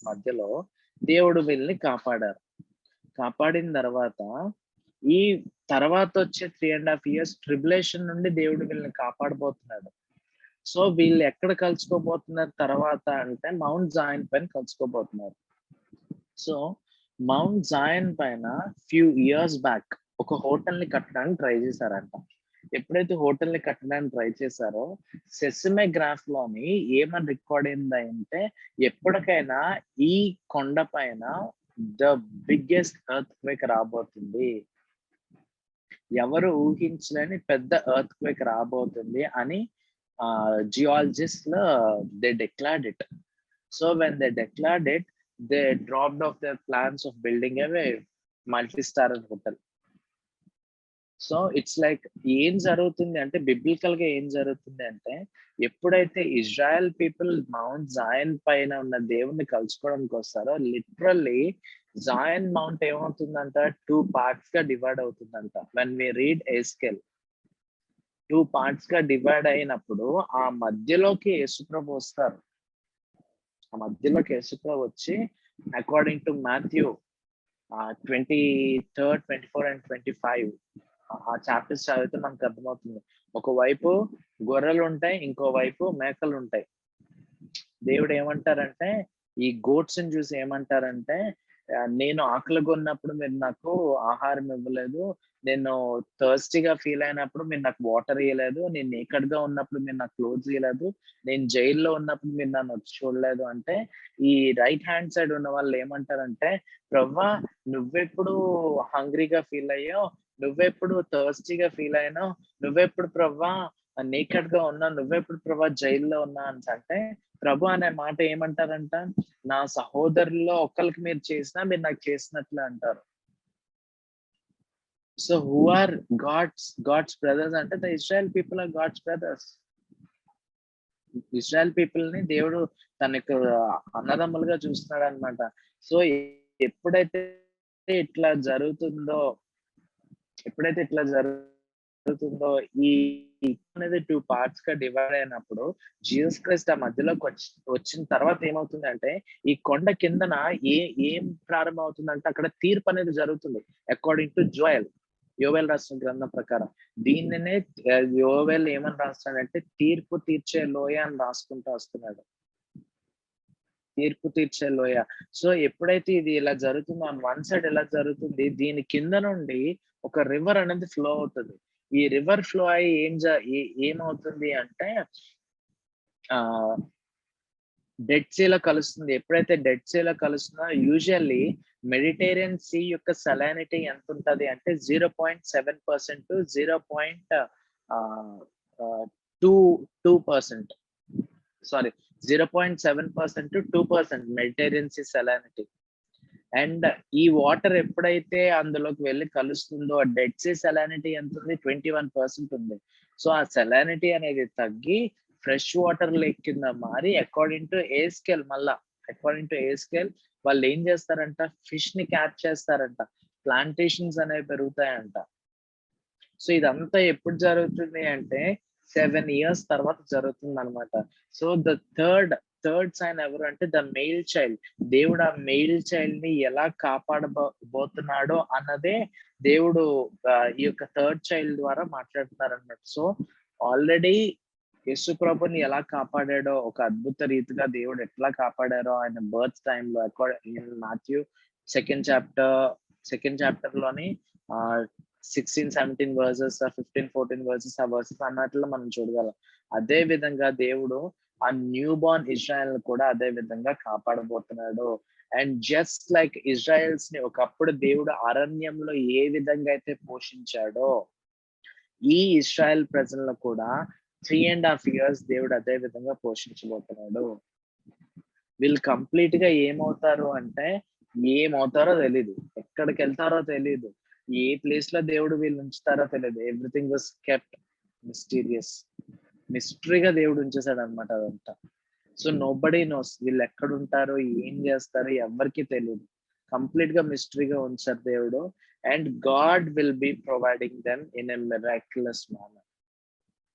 B: మధ్యలో దేవుడు వీళ్ళని కాపాడిన తర్వాత ఈ తర్వాత వచ్చే 3.5 years ట్రిబులేషన్ నుండి దేవుడు వీళ్ళని కాపాడబోతున్నాడు. సో వీళ్ళు ఎక్కడ కలుసుకోబోతున్నారు తర్వాత అంటే మౌంట్ జాయిన్ పైన కలుసుకోబోతున్నారు. సో మౌంట్ జాయిన్ పైన ఫ్యూ ఇయర్స్ బ్యాక్ ఒక హోటల్ ని కట్టడానికి ట్రై చేశారంట. ఎప్పుడైతే హోటల్ ని కట్టడానికి ట్రై చేశారో సెసమోగ్రాఫ్ లోని ఏమని రికార్డ్ అయిందంటే ఎప్పటికైనా ఈ కొండ పైన ద బిగ్గెస్ట్ ఎర్త్ క్వేక్ రాబోతుంది, ఎవరు ఊహించలేని పెద్ద ఎర్త్ క్వేక్ రాబోతుంది అని geologist they declared it. So when they declared it, they dropped off their plans of building a multi-star hotel. So it's like ఏం జరుగుతుంది అంటే బిబ్లికల్ గా ఏం జరుగుతుంది అంటే ఎప్పుడైతే ఇజ్రాయెల్ పీపుల్ మౌంట్ జాయన్ పైన ఉన్న దేవుణ్ణి కలుసుకోవడానికి వస్తారో లిటరల్లీ జాయన్ మౌంట్ ఏమవుతుందంట 2 parts గా డివైడ్ అవుతుందంట. When we read Ezekiel 2 parts గా డివైడ్ అయినప్పుడు ఆ మధ్యలోకి యేసుప్రభు వస్తారు. ఆ మధ్యలోకి యేసుప్రభు వచ్చి అకార్డింగ్ టు మాథ్యూ 23, 24 and 25 ఆ చాప్టర్స్ చదివితే మనకు అర్థమవుతుంది. ఒకవైపు గొర్రెలు ఉంటాయి, ఇంకో వైపు మేకలు ఉంటాయి. దేవుడు ఏమంటారంటే ఈ గోట్స్ ని చూసి ఏమంటారంటే నేను ఆకలిగా ఉన్నప్పుడు మీరు నాకు ఆహారం ఇవ్వలేదు, నేను థర్స్టీగా ఫీల్ అయినప్పుడు మీరు నాకు వాటర్ ఇవ్వలేదు, నేను నేకెడ్ గా ఉన్నప్పుడు మీరు నాకు క్లోత్స్ ఇవ్వలేదు, నేను జైల్లో ఉన్నప్పుడు మీరు నన్ను వచ్చి చూడలేదు అంటే ఈ రైట్ హ్యాండ్ సైడ్ ఉన్న వాళ్ళు ఏమంటారంటే ప్రవ్వా నువ్వెప్పుడు హంగ్రీగా ఫీల్ అయ్యావు, నువ్వెప్పుడు థర్స్టీగా ఫీల్ అయినావు, నువ్వెప్పుడు ప్రవ్వా నేకెడ్ గా ఉన్నా, నువ్వెప్పుడు ప్రభా జైల్లో ఉన్నా అంటే ప్రభు అనే మాట ఏమంటారంట, నా సహోదరుల్లో ఒకరికి మీరు చేసినా మీరు నాకు చేసినట్లే అంటారు. So who are God's brothers అంటే the Israel people are God's brothers. Israel people ని దేవుడు తనకు అన్నదమ్ములుగా చూస్తున్నాడు అనమాట. సో ఎప్పుడైతే ఇట్లా జరుగుతుందో ఈ అనేది 2 parts గా డివైడ్ అయినప్పుడు జీసస్ క్రైస్ట్ ఆ మధ్యలోకి వచ్చిన తర్వాత ఏమవుతుంది అంటే ఈ కొండ కిందన ఏం ప్రారంభం అవుతుందంటే అక్కడ తీర్పు అనేది జరుగుతుంది. అకార్డింగ్ టు యోవేల్ రాసిన గ్రంథం ప్రకారం దీనినే యోవేల్ ఏమని రాస్తాడంటే తీర్పు తీర్చే లోయ అని రాసుకుంటూ వస్తున్నాడు. తీర్పు తీర్చే లోయ. సో ఎప్పుడైతే ఇది ఇలా జరుగుతుందో ఆన్ వన్ సైడ్ ఎలా జరుగుతుంది, దీని కింద నుండి ఒక రివర్ అనేది ఫ్లో అవుతుంది. ఈ రివర్ ఫ్లో అయ్యి ఏమవుతుంది అంటే డెడ్ సీలో కలుస్తుంది. ఎప్పుడైతే డెడ్ సీలో కలుస్తుందో యూజువల్లీ మెడిటేరియన్ సీ యొక్క సలానిటీ ఎంత ఉంటది అంటే 0.7% to 0.2% sorry 0.7% to 2% Mediterranean Sea salinity. And ఈ వాటర్ ఎప్పుడైతే అందులోకి వెళ్ళి కలుస్తుందో డెడ్ సీ సలానిటీ ఎంత ఉంది, 21% ఉంది. సో ఆ సలానిటీ అనేది తగ్గి ఫ్రెష్ వాటర్ లేక్ కింద మారి అకార్డింగ్ టు ఏస్కేల్ వాళ్ళు ఏం చేస్తారంట, ఫిష్ ని క్యాచ్ చేస్తారంట, ప్లాంటేషన్స్ అనేవి పెరుగుతాయంట. సో ఇదంతా ఎప్పుడు జరుగుతుంది అంటే 7 years తర్వాత జరుగుతుంది అనమాట. సో ద థర్డ్ సైన్ ఎవరు అంటే ద మెయిల్ చైల్డ్. దేవుడు ఆ మెయిల్ చైల్డ్ ని ఎలా కాపాడబోతున్నాడో అన్నదే దేవుడు ఈ యొక్క థర్డ్ చైల్డ్ ద్వారా మాట్లాడుతున్నారు అన్నమాట. సో ఆల్రెడీ యేసు ప్రభుని ఎలా కాపాడాడో ఒక అద్భుత రీతిగా దేవుడు ఎట్లా కాపాడారో ఆయన బర్త్ టైంలో మాథ్యూ సెకండ్ చాప్టర్ లోని 16-17 verses 15-14 verses ఆ వర్సెస్ అన్నట్లో మనం చూడగలం. అదే విధంగా దేవుడు ఆ న్యూ బోర్న్ ఇజ్రాయెల్ కూడా అదే విధంగా కాపాడబోతున్నాడు. అండ్ జస్ట్ లైక్ ఇజ్రాయెల్స్ ని ఒకప్పుడు దేవుడు అరణ్యంలో ఏ విధంగా అయితే పోషించాడో ఈ ఇజ్రాయెల్ ప్రజలను కూడా 3.5 years దేవుడు అదే విధంగా పోషించబోతున్నాడు. వీళ్ళు కంప్లీట్ గా ఏమవుతారో తెలీదు, ఎక్కడికి వెళ్తారో తెలీదు, ఏ ప్లేస్ లో దేవుడు వీళ్ళు ఉంచుతారో తెలియదు. Everything was kept mysterious. మిస్టరీగా దేవుడు ఉంచేసాడు అనమాట అదంతా. సో నోబడీ నోస్ వీళ్ళు ఎక్కడ ఉంటారో ఏం చేస్తారో ఎవరికి తెలియదు. కంప్లీట్ గా మిస్టరీగా ఉంచారు దేవుడు. And God will be providing them in a miraculous manner.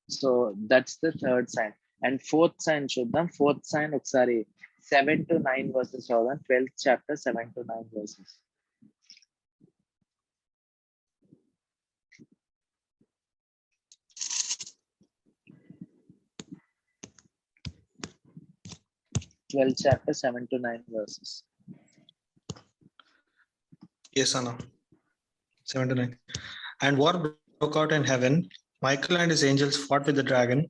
B: So that's the third sign. And fourth sign చూద్దాం. ఫోర్త్ సైన్ ఒకసారి 7-9 verses చదుదాం. 12th chapter 7-9 verses. 12th chapter 7 to 9 verses.
G: Yes, Anna. 7 to 9. And war broke out in heaven. Michael and his angels fought with the dragon,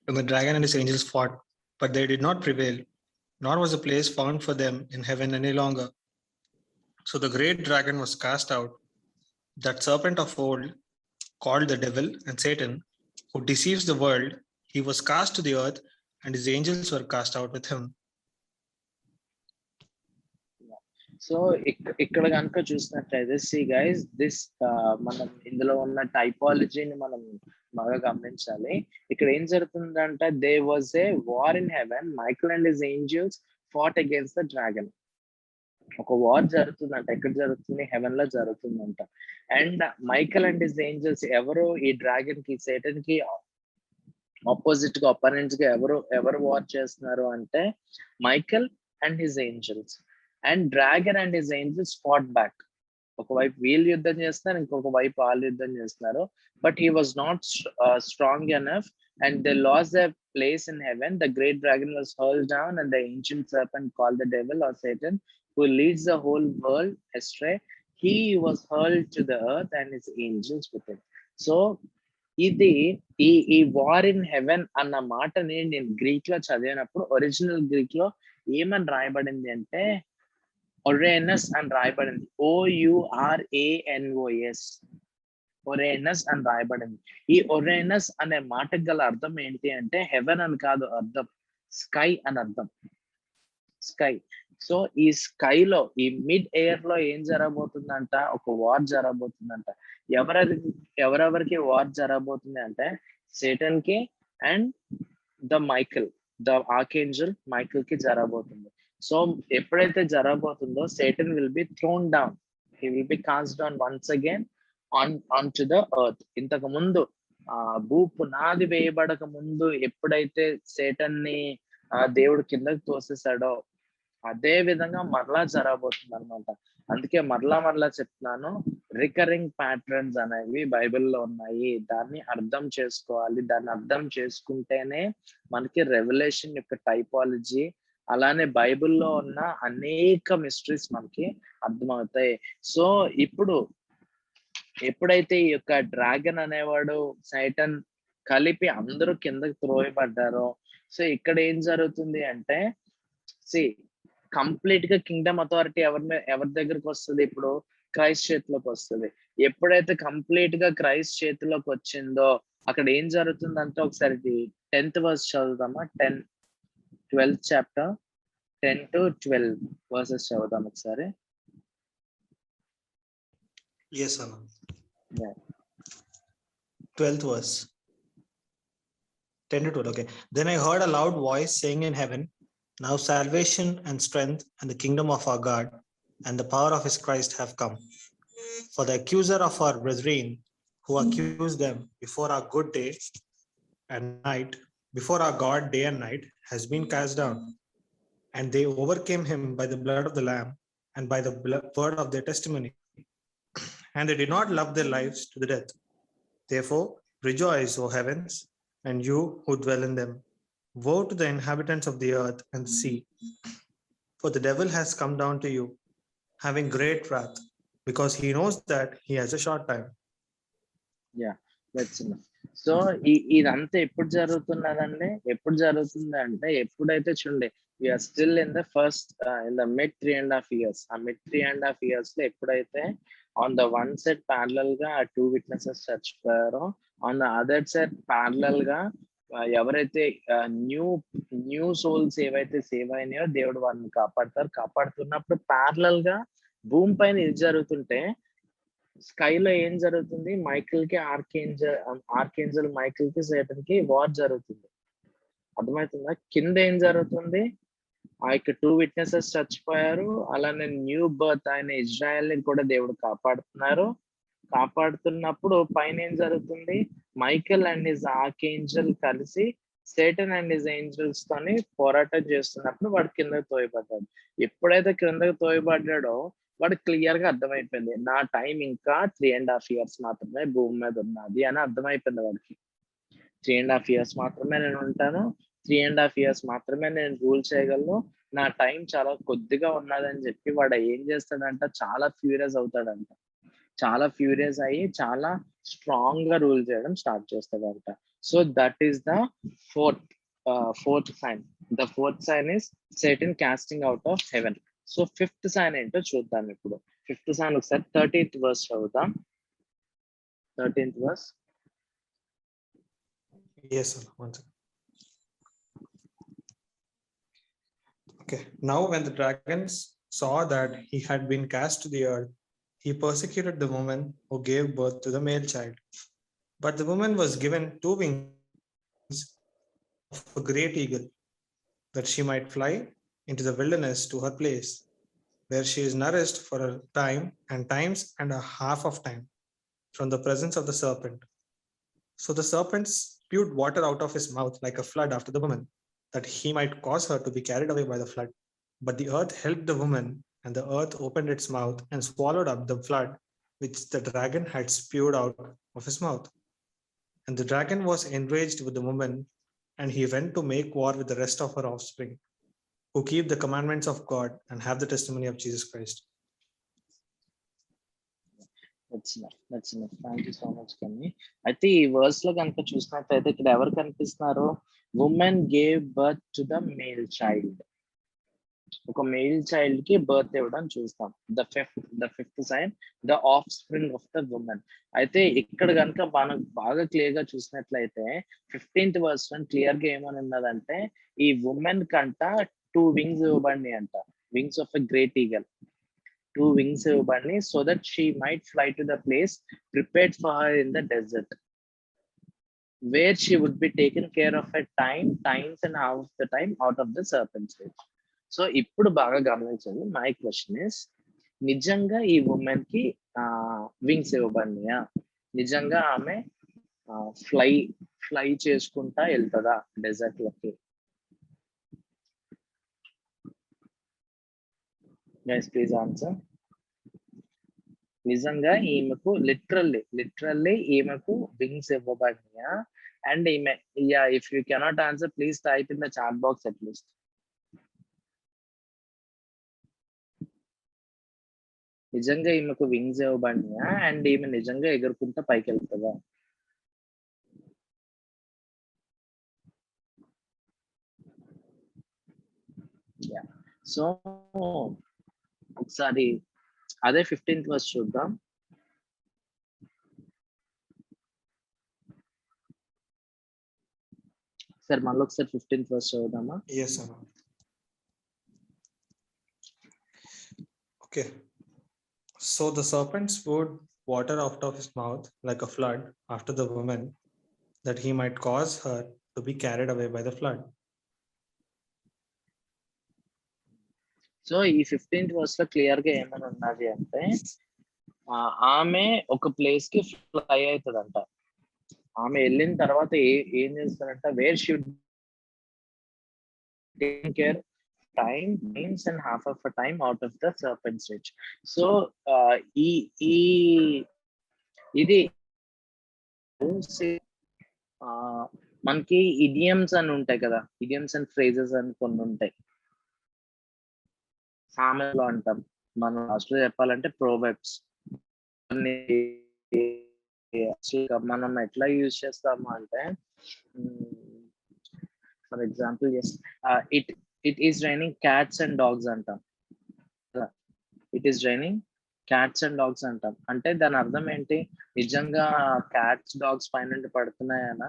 G: and the dragon and his angels fought, but they did not prevail, nor was a place found for them in heaven any longer. So the great dragon was cast out, that serpent of old, called the devil and Satan, who deceives the world. He was cast to the earth, and his angels were cast out with him.
B: So ఇక్కడ కనుక చూసినట్లయితే సి గైస్ దిస్ మనం ఇందులో ఉన్న టైపాలజీని మనం బాగా గమనించాలి. ఇక్కడ ఏం జరుగుతుందంటే they was a war in heaven. Michael and his angels fat against the dragon. ఒక వార్ జరుగుతుందంట. ఎక్కడ జరుగుతుంది? హెవెన్ లో జరుగుతుందంట. And Michael and his angels ఎవరు ఈ డ్రాగన్ కి సేటన్ కి ఆపోజిట్ గా అపోనెంట్స్ గా ఎవరు వార్ చేస్తున్నారు అంటే Michael and his angels. And dragon and his angels fought back. ఒకవైపు వీళ్ళు యుద్ధం చేస్తున్నారు, ఇంకొక వైపు వాళ్ళు యుద్ధం చేస్తున్నారు. But he was not strong enough and they lost the place in heaven. The great dragon was hurled down and the ancient serpent called the devil or Satan, who leads the whole world astray, he was hurled to the earth and his angels with him. So ఇది ఈ వార్ ఇన్ హెవెన్ అన్న మాటని నేను గ్రీక్ లో చదివినప్పుడు ఒరిజినల్ గ్రీక్ లో ఏమని రాయబడింది అంటే ఒరేనస్ అని రాయబడింది. OURANOS, ఒరేనస్ అని రాయబడింది. ఈ ఒరేనస్ అనే మాటకు గల అర్థం ఏంటి అంటే హెవెన్ అని కాదు అర్థం, స్కై అని అర్థం. స్కై. సో ఈ స్కై లో ఈ మిడ్ ఎయిర్ లో ఏం జరగబోతుందంట? ఒక వార్ జరగబోతుందంట. ఎవరెవరికి వార్ జరగబోతుంది అంటే సేటన్ కి and the Michael, the archangel Michael కి జరగబోతుంది. సో ఎప్పుడైతే జరగబోతుందో Satan will be throne down. He will be cost down once again on to the earth. ఇంతకు ముందు పునాది వేయబడక ముందు ఎప్పుడైతే సేటన్ ని దేవుడు కిందకి తోసేసాడో అదే విధంగా మరలా జరగబోతుంది అనమాట. అందుకే మరలా చెప్తున్నాను, రికరింగ్ ప్యాటర్న్స్ అనేవి బైబిల్లో ఉన్నాయి. దాన్ని అర్థం చేసుకోవాలి. దాన్ని అర్థం చేసుకుంటేనే మనకి రెవల్యూషన్ యొక్క టైపాలజీ, అలానే బైబిల్లో ఉన్న అనేక మిస్టరీస్ మనకి అర్థమవుతాయి. సో ఇప్పుడు ఎప్పుడైతే ఈ యొక్క డ్రాగన్ అనేవాడు సైటన్ కలిపి అందరూ కిందకి త్రోయబడ్డారో, సో ఇక్కడ ఏం జరుగుతుంది అంటే కంప్లీట్ గా కింగ్డమ్ అథారిటీ ఎవరి దగ్గరకు వస్తుంది? ఇప్పుడు క్రైస్ట్ చేతిలోకి వస్తుంది. ఎప్పుడైతే కంప్లీట్ గా క్రైస్ట్ చేతిలోకి వచ్చిందో అక్కడ ఏం జరుగుతుందంటే ఒకసారి 10th verse చదువుదామా? 12th chapter 10 to 12 verses చదువుదాం ఒకసారి.
G: Yes, Anna.
B: Yeah.
G: 12th verse. 10 to 12. Okay. Then I heard a loud voice saying in heaven, now salvation and strength and the kingdom of our God and the power of his Christ have come. For the accuser of our brethren who accused them before our good day and night, before our God day and night, has been cast down. And they overcame him by the blood of the Lamb and by the word of their testimony. And they did not love their lives to the death. Therefore, rejoice, O heavens, and you who dwell in them. Woe to the inhabitants of the earth and the sea, for the devil has come down to you, having great wrath, because he knows that he has a short time.
B: Yeah, that's enough. So ఇదంతా ఎప్పుడు జరుగుతున్నదండి? ఎప్పుడు జరుగుతుంది అంటే ఎప్పుడైతే చూడండి we're still in the first in the mid 3.5 years. ఆ మిడ్ 3.5 years లో ఎప్పుడైతే on the one side parallel గా ఆ 2 witnesses చచ్చిపోయారో, on the other side parallel గా ఎవరైతే న్యూ సోల్స్ ఏవైతే సేవ్ అయినాయో దేవుడు వాళ్ళని కాపాడుతున్నప్పుడు ప్యారలల్ గా భూమి పైన ఇది జరుగుతుంటే స్కైలో ఏం జరుగుతుంది? మైకిల్ కి ఆర్కేంజల్ మైకిల్ కి సేటన్ కి వార్ జరుగుతుంది. అర్థమవుతుందా? కింద ఏం జరుగుతుంది? ఆ యొక్క 2 witnesses చచ్చిపోయారు. అలానే న్యూ బర్త్ అయిన ఇజ్రాయెల్ ని కూడా దేవుడు కాపాడుతున్నప్పుడు పైన ఏం జరుగుతుంది? మైకెల్ అండ్ హిజ్ ఆర్కేంజల్ కలిసి సేటన్ అండ్ హిజ్ ఏంజల్స్ తోని పోరాటం చేస్తున్నప్పుడు వాడు కిందకి తోయబడ్డాడు. ఎప్పుడైతే కిందకి తోయబడ్డాడో వాడు క్లియర్ గా అర్థమైపోయింది, నా టైం ఇంకా 3.5 years మాత్రమే భూమి మీద ఉన్నది అని అర్థమైపోయింది వాడికి. 3.5 years మాత్రమే నేను ఉంటాను, 3.5 years మాత్రమే నేను రూల్ చేయగలను, నా టైం చాలా కొద్దిగా ఉన్నదని చెప్పి వాడు ఏం చేస్తాడంట, చాలా ఫ్యూరియస్ అవుతాడంట. చాలా ఫ్యూరియస్ అయ్యి చాలా స్ట్రాంగ్ గా రూల్ చేయడం స్టార్ట్ చేస్తాడంట. So that is the fourth sign. The fourth sign is Satan casting out of heaven. So fifth sign ఏంటో చూద్దాం ఇప్పుడు. ఫిఫ్త్ సైన్ ఒకసారి 13th వర్స్ చదువుతాం. 13th verse.
G: Yes, sir. One second. Okay. Now, when the dragons saw that he had been cast to the earth, he persecuted the woman who gave birth to the male child. But the woman was given 2 wings of a great eagle, that she might fly into the wilderness to her place, where she is nourished for a time and times and a half of time from the presence of the serpent. So the serpent spewed water out of his mouth like a flood after the woman, that he might cause her to be carried away by the flood. But the earth helped the woman, and the earth opened its mouth and swallowed up the flood which the dragon had spewed out of his mouth. And the dragon was enraged with the woman, and he went to make war with the rest of her offspring, who keep the commandments of God and have the testimony of Jesus Christ.
B: That's enough. Thank you so much, Kenny. అయితే ఈ వర్స్ లో కనుక చూసినట్లయితే ఇక్కడ ఎవరు కనిపిస్తున్నారు? Woman gave birth to the male child. ఒక మేల్ చైల్డ్ కి బర్త్ ఇవ్వడం చూస్తాం. The fifth sign, the offspring of the woman. అయితే ఇక్కడ కనుక మనం బాగా క్లియర్ గా చూసినట్లయితే 15th వర్స్ క్లియర్ గా ఏమని ఉన్నదంటే, ఈ ఉమెన్ కంట 2 wings ఇవ్వబడి అంట. Wings of a great eagle. 2 wings ఇవ్వబడి, so that she might fly to the place prepared for her in the desert, where she would be taken care of at times and half of the time out of the serpent's reach. So ఇప్పుడు బాగా గమనించండి. మై క్వశ్చన్ ఇస్, నిజంగా ఈ ఉమెన్ కి వింగ్స్ ఇవ్వబడినాయా? నిజంగా ఆమె ఫ్లై చేసుకుంటా వెళ్తుందా డెజర్ట్ లోకి? Guys please answer. నిజంగా ఈమెకు లిటరల్లీ ఈమెకు వింగ్స్ ఇవ్వబడినాయా? అండ్ ఈమె, if you cannot answer please type in the chat box at least. నిజంగా ఈమెకు వింగ్స్ ఇవ్వబడినాయా? అండ్ ఈమె నిజంగా ఎగురుకుంటా పైకి వెళ్తుందా? సో ఒకసారి అదే 15th వర్స్ చూద్దాం. సార్ మళ్ళీ ఒకసారి 15th వర్స్ చదువుదామా?
G: Yes, sir. Okay. So the serpent spewed water out of his mouth like a flood after the woman, that he might cause her to be carried away by the flood.
B: So ఈ 15th వర్స్ లో క్లియర్ గా ఏమని ఉన్నది అంటే, ఆమె ఒక ప్లేస్ కి ఫ్లై అవుతుందంట. ఆమె వెళ్ళిన తర్వాత ఏం చేస్తారంట, wear should take care times and half of a time out of the serpent's reach. So ఇది మనకి ఇడియమ్స్ అని ఉంటాయి కదా, ఇడియమ్స్ అండ్ ఫ్రేజెస్ అని కొన్ని ఉంటాయి. సామెతలు అంటాం మనం లాస్ట్ లో చెప్పాలంటే, ప్రోవర్బ్స్. మనం ఎట్లా యూజ్ చేస్తాము అంటే, for example it is raining cats and dogs అంటాం. It is raining cats and dogs అంటాం. అంటే దాని అర్థం ఏంటి? నిజంగా క్యాట్స్ డాగ్స్ పైన పడుతున్నాయనా?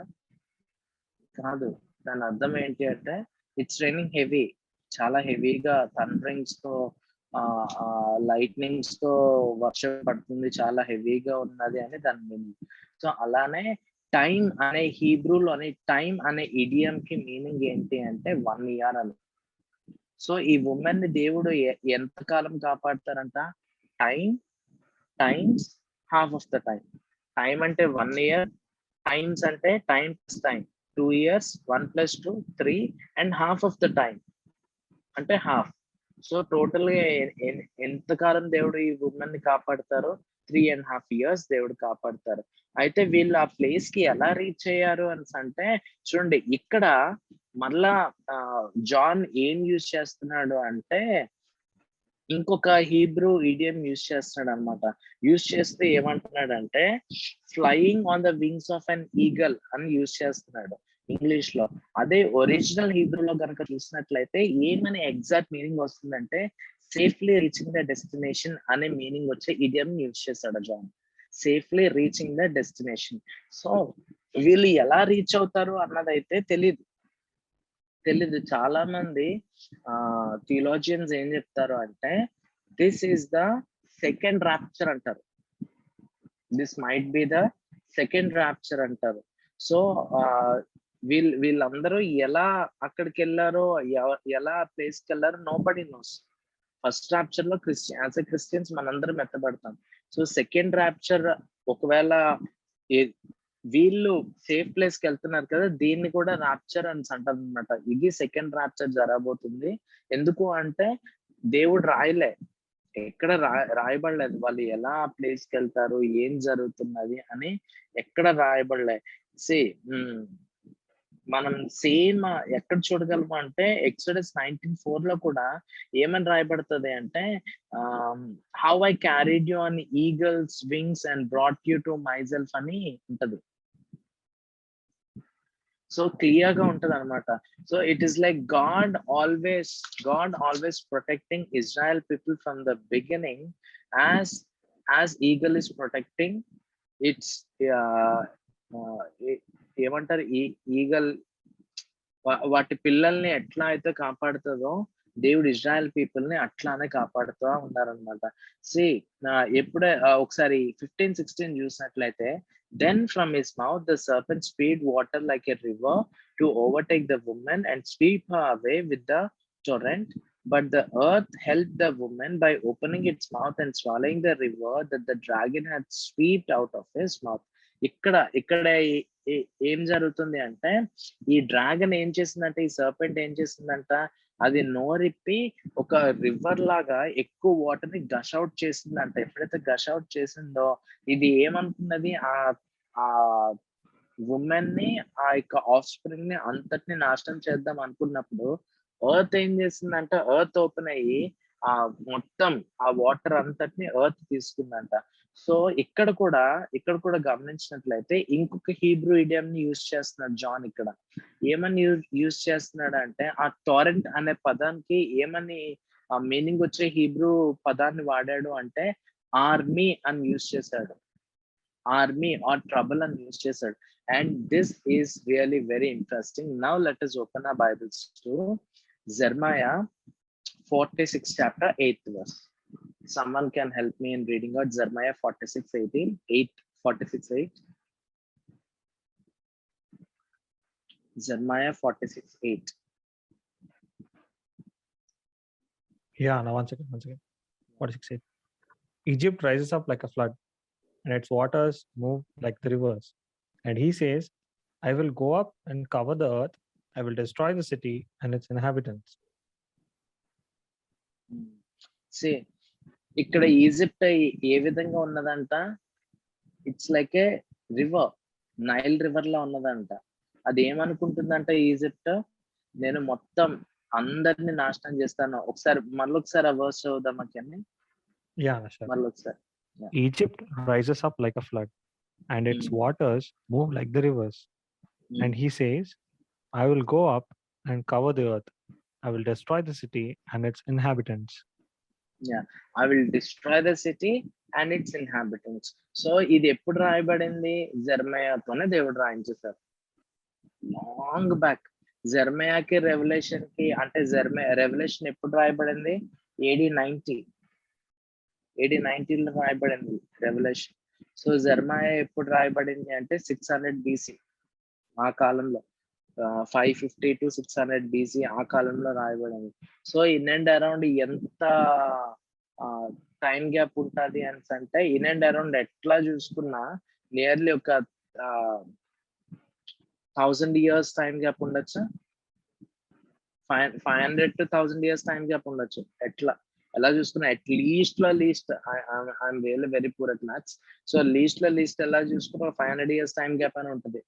B: కాదు. దాని అర్థం ఏంటి అంటే, ఇట్స్ రైనింగ్ హెవీ, చాలా హెవీగా థండరింగ్స్ తో లైట్నింగ్స్ తో వర్షం పడుతుంది, చాలా హెవీగా ఉన్నది అని దాని మీనింగ్. సో అలానే టైం అనే హీబ్రూలోని టైం అనే ఇడియం కి మీనింగ్ ఏంటి అంటే 1 year అని. సో ఈ ఉమెన్ ని దేవుడు ఎంత కాలం కాపాడతారంట? Times half of the time. Time అంటే 1 year, టైమ్స్ అంటే time plus time 2 years, 1 + 2 3, and half of the time అంటే హాఫ్. సో టోటల్ గా ఎంతకాలం దేవుడు ఈ ఉమెన్ ని కాపాడతారో 3.5 years దేవుడు కాపాడతారు. అయితే వీళ్ళు ఆ ప్లేస్ కి ఎలా రీచ్ అయ్యారు అని అంటే, చూడండి ఇక్కడ మళ్ళా జాన్ ఏం యూజ్ చేస్తున్నాడు అంటే ఇంకొక హీబ్రూ ఇడియం యూజ్ చేస్తున్నాడు అనమాట. యూజ్ చేస్తే ఏమంటున్నాడంటే flying on the wings of an eagle అని యూజ్ చేస్తున్నాడు ఇంగ్లీష్ లో. అదే ఒరిజినల్ హీబ్రూలో కనుక చూసినట్లయితే ఏమని ఎగ్జాక్ట్ మీనింగ్ వస్తుందంటే సేఫ్లీ రీచింగ్ ద డెస్టినేషన్ అనే మీనింగ్ వచ్చే ఇడియం యూజ్ చేశాడు John. Safely reaching the destination. So వీళ్ళు ఎలా రీచ్ అవుతారు అన్నదైతే తెలీదు. చాలా మంది థియోలాజియన్స్ ఏం చెప్తారు అంటే this is the second rapture అంటారు. This might be the second rapture అంటారు. సో వీళ్ళందరూ ఎలా అక్కడికి వెళ్ళారో, ఎలా ప్లేస్ కి వెళ్ళారో nobody knows. First rapture లో యాజ్ ఎ క్రిస్టియన్స్ మనందరం మెత్తబడతాం. సో సెకండ్ రాప్చర్ ఒకవేళ వీళ్ళు సేఫ్ ప్లేస్ కి వెళ్తున్నారు కదా, దీన్ని కూడా రాప్చర్ అని అంటారు అనమాట. ఇది సెకండ్ రాప్చర్ జరగబోతుంది. ఎందుకు అంటే దేవుడు రాయలే, ఎక్కడ రాయబడలేదు వాళ్ళు ఎలా ప్లేస్ కి వెళ్తారు, ఏం జరుగుతున్నది అని ఎక్కడ రాయబడలే. మనం సేమ్ ఎక్కడ చూడగలము అంటే ఎక్సోడస్ 19:4 లో కూడా ఏమని రాయబడుతుంది అంటే how I carried you on eagles wings and brought you to myself అని ఉంటది. సో క్లియర్ గా ఉంటది అనమాట. So it is like God always protecting Israel people from the beginning as eagle is protecting it's ఏమంటారు ఈగల్ వాటి పిల్లల్ని ఎట్లా అయితే కాపాడుతుందో దేవుడు ఇజ్రాయెల్ పీపుల్ ని అట్లానే కాపాడుతూ ఉన్నారనమాట. ఎప్పుడే ఒకసారి 15:16 చూసినట్లయితే then from his mouth the serpent spewed water like a river to overtake the woman and sweep her away with the torrent, but the earth helped the woman by opening its mouth and swallowing the river that the dragon had swept out of his mouth. ఇక్కడ ఏం జరుగుతుంది అంటే ఈ డ్రాగన్ ఏం చేసిందంటే, ఈ సర్పెంట్ ఏం చేసిందంట, అది నోరిప్పి ఒక రివర్ లాగా ఎక్కువ వాటర్ ని గష్ అవుట్ చేసిందంట. ఎప్పుడైతే గష్ అవుట్ చేసిందో ఇది ఏమనుకున్నది, ఆ ఉమెన్ ని, ఆ యొక్క ఆఫ్ స్ప్రింగ్ ని అంతటిని నాశనం చేద్దాం అనుకున్నప్పుడు ఎర్త్ ఏం చేసిందంట, ఎర్త్ ఓపెన్ అయ్యి ఆ మొత్తం ఆ వాటర్ అంతటిని ఎర్త్ తీసుకుందంట. సో ఇక్కడ కూడా గమనించినట్లయితే ఇంకొక హీబ్రూ ఇడియం ని యూజ్ చేస్తున్నాడు జాన్. ఇక్కడ ఏమని యూజ్ చేస్తున్నాడు అంటే ఆ టారెంట్ అనే పదానికి ఏమని మీనింగ్ వచ్చే హీబ్రూ పదాన్ని వాడాడు అంటే ఆర్మీ అని యూజ్ చేశాడు. ఆర్మీ ఆర్ ట్రబుల్ అని యూజ్ చేశాడు. And this is really very interesting. Now let us open our Bibles to Jeremiah 46 chapter 8th verse. Someone can help me in reading out Jeremiah 46:8. Jeremiah 46:8.
C: Yeah, now once again. 46:8. Egypt rises up like a flood, and its waters move like the rivers. And he says, I will go up and cover the earth. I will destroy the city and its inhabitants.
B: ఇక్కడ ఈజిప్ట్ ఏ విధంగా ఉన్నదంట, it's like a river, Nile river లా ఉన్నదంట. అది ఏమనుకుంటుందంట ఈజిప్ట్, నేను మొత్తం అందరిని నాశనం చేస్తాను. మళ్ళొకసారి ఆ వర్స్ చదువుదాం అక్కని.
C: Yeah, sure.
B: మళ్ళొకసారి.
C: Egypt rises up like a flood, and its waters move like the rivers. And he says, I will go up and cover the earth. I will destroy the city and its inhabitants.
B: I will destroy the city and its inhabitants. So ఇది ఎప్పుడు రాయబడింది, జెర్మయాతోనే దేవుడు రాయించేశారు. లాంగ్ బ్యాక్ జెర్మయాకి రెవల్యూషన్ కి, అంటే రెవల్యూషన్ ఎప్పుడు రాయబడింది, AD 90 లో రాయబడింది రెవల్యూషన్. సో జెర్మయా ఎప్పుడు రాయబడింది అంటే 600 BC, ఆ కాలంలో 550 to 600 BC ఆ కాలంలో రాయబడింది. సో ఇన్ అండ్ అరౌండ్ ఎంత టైం గ్యాప్ ఉంటుంది అని అంటే, ఇన్ అండ్ అరౌండ్ ఎట్లా చూసుకున్నా నియర్లీ ఒక 1000 years టైం గ్యాప్ ఉండొచ్చు, 500 to 1000 years టైం గ్యాప్ ఉండొచ్చు. ఎలా చూసుకున్నా least I'm really very poor at maths. So least ఎలా చూసుకున్నా 500 years టైం గ్యాప్ అని ఉంటుంది.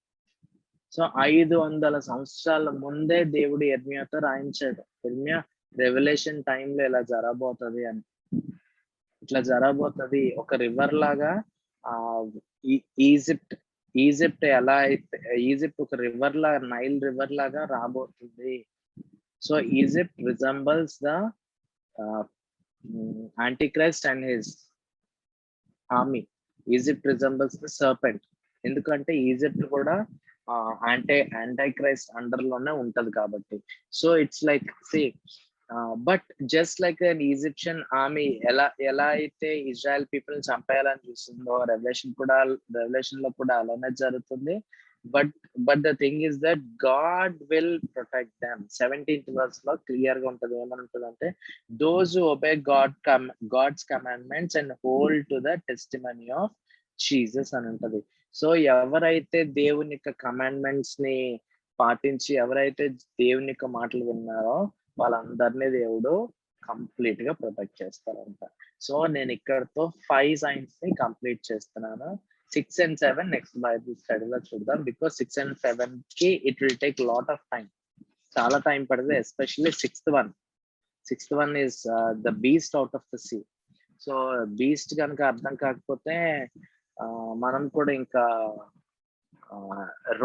B: సో 500 సంవత్సరాల ముందే దేవుడు యెర్మీయాతో రాయించాడు. యెర్మీయా రెవల్యూషన్ టైంలో ఇలా జరగబోతది అని. ఇట్లా జరగబోతది. ఒక రివర్ లాగా ఈజిప్ట్ ఎలా అయితే ఈజిప్ట్ ఒక రివర్ లాగా, నైల్ రివర్ లాగా రాబోతుంది. So Egypt resembles the Antichrist and his army. Egypt resembles the serpent. ఎందుకంటే ఈజిప్ట్ కూడా యాంటైక్రైస్ట్ అండర్ లోనే ఉంటది కాబట్టి. So it's like but just like an Egyptian army ఎలా అయితే ఇజ్రాయెల్ పీపుల్ చంపేయాలని చూస్తుందో, రెవల్యూషన్ లో కూడా అలానే జరుగుతుంది. But the thing is that God will protect them. 17th verse లో క్లియర్ గా ఉంటది. ఏమని ఉంటదంటే, those who obey God's commandments and hold to the testimony of Jesus అని ఉంటది. సో ఎవరైతే దేవుని యొక్క కమాండ్మెంట్స్ ని పాటించి, ఎవరైతే దేవుని యొక్క మాటలు విన్నారో వాళ్ళందరినీ దేవుడు కంప్లీట్ గా ప్రొటెక్ట్ చేస్తారంట. సో నేను ఇక్కడతో 5 signs ని కంప్లీట్ చేస్తున్నాను. 6 and 7 నెక్స్ట్ బైబిల్ స్టడీలో చూద్దాం. బికాస్ 6 and 7 కి it will take lot of time. చాలా టైం పడుతుంది. Especially sixth one is the beast out of the sea. So beast కనుక అర్థం కాకపోతే మనం కూడా ఇంకా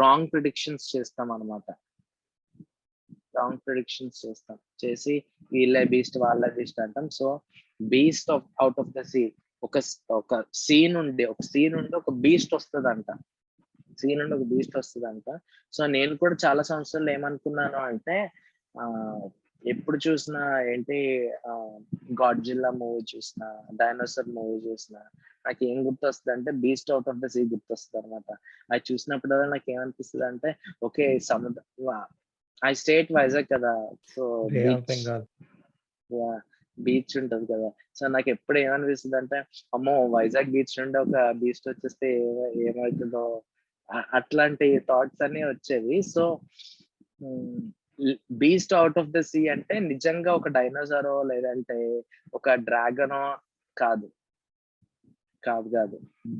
B: రాంగ్ ప్రిడిక్షన్స్ చేస్తాం అనమాట. చేసి వీళ్ళే బీస్ట్ వాళ్ళే బీస్ట్ అంటాం. So beast out of the sea, ఒక సీన్ నుండి ఒక బీస్ట్ వస్తుందంట. సో నేను కూడా చాలా సంవత్సరాలు ఏమనుకున్నాను అంటే, ఎప్పుడు చూసినా ఏంటి గాడ్జిల్లా మూవీ చూసినా, డైనోసార్ మూవీ చూసినా నాకు ఏం గుర్తొస్తుంది అంటే beast out of the sea గుర్తొస్తుంది అనమాట. అది చూసినప్పుడు నాకు ఏమనిపిస్తుంది అంటే, ఓకే సముద్రం, ఐ స్టేట్ వైజాగ్ కదా, సో బీచ్ ఉంటది కదా. సో నాకు ఎప్పుడు ఏమనిపిస్తుంది అంటే, అమ్మో వైజాగ్ బీచ్ నుండి ఒక బీచ్ వచ్చేస్తే ఏమవుతుందో, అట్లాంటి థాట్స్ అన్ని వచ్చేవి. So beast out of the sea అంటే నిజంగా ఒక డైనోసారో లేదంటే ఒక డ్రాగనో కాదు.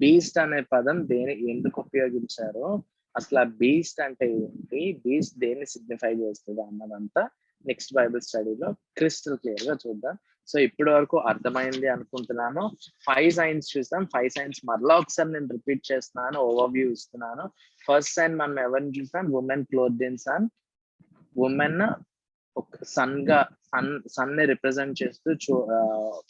B: బీస్ట్ అనే పదం ఎందుకు ఉపయోగించారో, అసలు ఆ బీస్ట్ అంటే ఏంటి, బీస్ట్ దేన్ని సిగ్నిఫై చేస్తుంది అన్నదంతా నెక్స్ట్ బైబిల్ స్టడీలో క్రిస్టల్ క్లియర్ గా చూద్దాం. సో ఇప్పటి వరకు అర్థమైంది అనుకుంటున్నాను. 5 signs చూసాం. 5 signs మరలా ఒకసారి నేను రిపీట్ చేస్తున్నాను, ఓవర్వ్యూ ఇస్తున్నాను. ఫస్ట్ సైన్ మనం ఎవరిని చూసాం, women clothed in sun. Women ఒక సన్ ని రిప్రజెంట్ చేస్తూ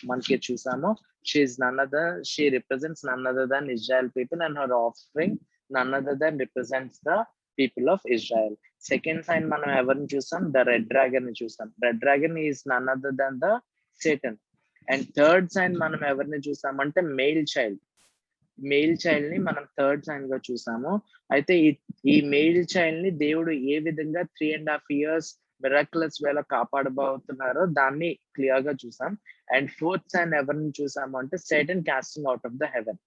B: మనకి చూసాము. She represents none other than Israel people and her offspring none other than represents the people of Israel. Second sign మనం ఎవరిని చూసాం, ద రెడ్ డ్రాగన్ ని చూసాం. Red dragon is none other than the Satan. And third sign మనం ఎవరిని చూసామంటే మెయిల్ చైల్డ్ ని మనం థర్డ్ సైన్ గా చూసాము. అయితే ఈ మెయిల్ చైల్డ్ ని దేవుడు ఏ విధంగా 3.5 years మిరాక్యులస్ వేలో కాపాడబోతున్నారో దాన్ని క్లియర్ గా చూసాం. అండ్ ఫోర్త్ సైన్ ఎవరిని చూసాము అంటే Satan casting out of the heaven.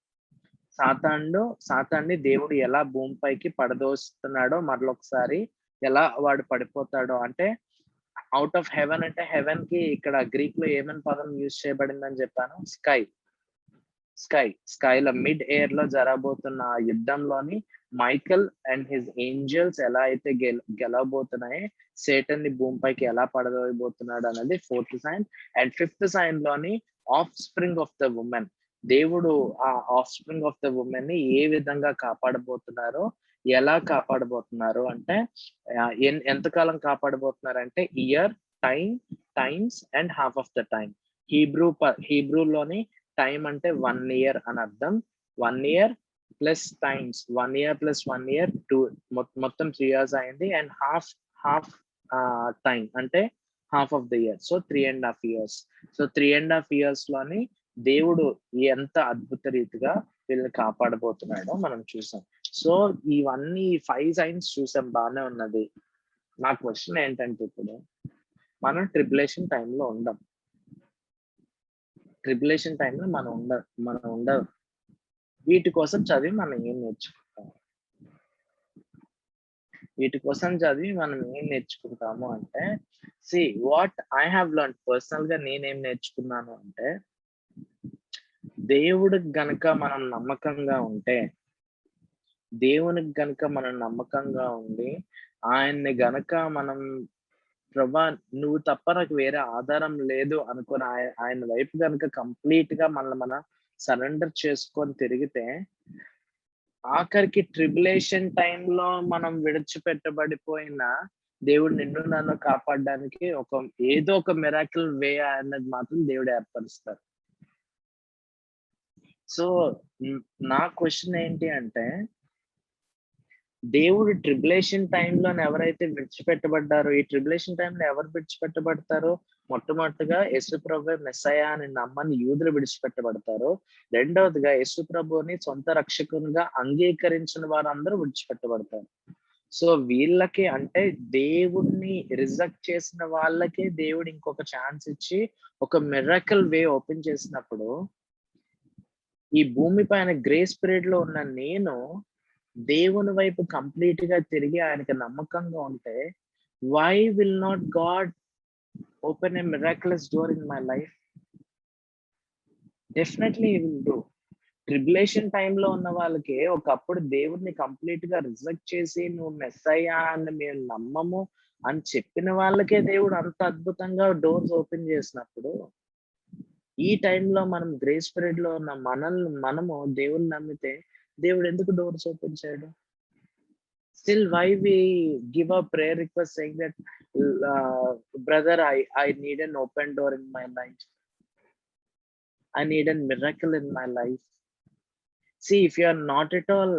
B: సాతాన్ని దేవుడు ఎలా భూమిపైకి పడదోస్తున్నాడో, మరొకసారి ఎలా వాడు పడిపోతాడో. అంటే అవుట్ ఆఫ్ హెవెన్ అంటే హెవెన్ కి ఇక్కడ గ్రీక్ లో ఏమని పదం యూజ్ చేయబడిందని చెప్పాను, స్కైలో మిడ్ ఎయిర్ లో జరగబోతున్న యుద్ధంలోని మైకల్ అండ్ హిజ్ ఏంజల్స్ ఎలా అయితే గెలవబోతున్నాయి, సేటన్ ని భూమిపైకి ఎలా పడదోయబోతున్నాడు అనేది fourth sign. And fifth sign లోని offspring of the women, దేవుడు ఆ offspring of the women ని ఏ విధంగా కాపాడబోతున్నారో, ఎలా కాపాడబోతున్నారు అంటే ఎంతకాలం కాపాడబోతున్నారు అంటే year, times and half of the time. హీబ్రూలోని టైం అంటే 1 year అని అర్థం. 1 year plus times, 1 year plus 1 year 2, మొత్తం 3 years అయింది. అండ్ హాఫ్ టైం అంటే half of the year, so 3.5 years. So 3.5 years లోని దేవుడు ఎంత అద్భుత రీతిగా వీళ్ళని కాపాడబోతున్నాడో మనం చూసాం. సో ఇవన్నీ 5 signs చూసాం, బాగానే ఉన్నది. నా క్వశ్చన్ ఏంటంటే, ఇప్పుడు మనం ట్రిబులేషన్ టైంలో ఉండం. మనం ఉండం. వీటి కోసం చదివి మనం ఏం నేర్చుకుంటాము అంటే, what I have learned personal గా నేనేం నేర్చుకున్నాను అంటే, దేవుడు గనక మనం నమ్మకంగా ఉంటే దేవునికి గనుక మనం నమ్మకంగా ఉండి ఆయన్ని గనక మనం ప్రభా నువ్వు తప్ప నాకు వేరే ఆధారం లేదు అనుకుని ఆయన వైపు గనుక కంప్లీట్ గా మనం సరెండర్ చేసుకొని తిరిగితే ఆఖరికి ట్రిబులేషన్ టైంలో మనం విడిచిపెట్టబడిపోయిన దేవుడు నిన్ను నన్ను కాపాడడానికి ఏదో ఒక మిరాకిల్ వే అన్నది మాత్రం దేవుడు ఏర్పరుస్తారు. సో నా క్వశ్చన్ ఏంటి అంటే, దేవుడు ట్రిబులేషన్ టైంలో ఎవరైతే విడిచిపెట్టబడ్డారో, ఈ ట్రిబులేషన్ టైంలో ఎవరు విడిచిపెట్టబడతారో, మొట్టమొదటిగా యేసుప్రభు మెస్సయా అని నమ్మని యూదులు విడిచిపెట్టబడతారు. రెండవదిగా యేసుప్రభుని సొంత రక్షకునిగా అంగీకరించిన వారందరూ విడిచిపెట్టబడతారు. సో వీళ్ళకి అంటే దేవుణ్ణి రిజెక్ట్ చేసిన వాళ్ళకే దేవుడు ఇంకొక ఛాన్స్ ఇచ్చి ఒక మిరకల్ వే ఓపెన్ చేసినప్పుడు, ఈ భూమి పైన గ్రేస్ పీరియడ్ లో ఉన్న నేను దేవుని వైపు కంప్లీట్ గా తిరిగి ఆయనకి నమ్మకంగా ఉంటే, why will not God open a miraculous door in my life? Definitely he will do. Tribulation టైంలో ఉన్న వాళ్ళకి ఒకప్పుడు దేవుడిని కంప్లీట్ గా రిజెక్ట్ చేసి నువ్వు మెస్సయ్యా అని మేము నమ్మము అని చెప్పిన వాళ్ళకే దేవుడు అంత అద్భుతంగా డోర్స్ ఓపెన్ చేసినప్పుడు, ఈ టైంలో మనం గ్రేస్ పీరియడ్ లో ఉన్న మనము దేవుని నమ్మితే దేవుడు ఎందుకు డోర్స్ ఓపెన్ చేయడు? Still, why we give a prayer request saying that, brother, I need an open door in my life. I need a miracle in my life. See, if you are not at all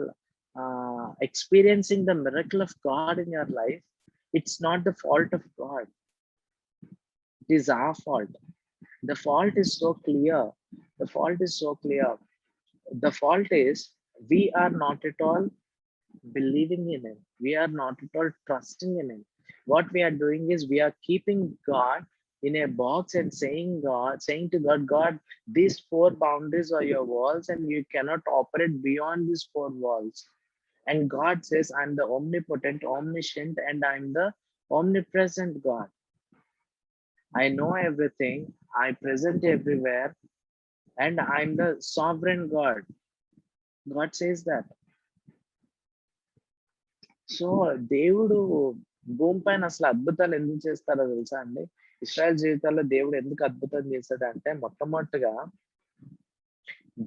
B: experiencing the miracle of God in your life, it's not the fault of God. It is our fault. The fault is so clear. The fault is so clear. The fault is we are not at all believing in him. We are not at all trusting in him. What we are doing is we are keeping God in a box and saying to God, God, these 4 boundaries are your walls and you cannot operate beyond these 4 walls. And God says, I'm the omnipotent, omniscient, and I'm the omnipresent God. I know everything. I present everywhere, and I'm the sovereign God. God says that. So దేవుడు భూమి పైన అసలు అద్భుతాలు ఎందుకు చేస్తారో తెలుసా అండి? ఇశ్రాయేల్ జీవితాల్లో దేవుడు ఎందుకు అద్భుతం చేశాడంటే, మొట్టమొదటిగా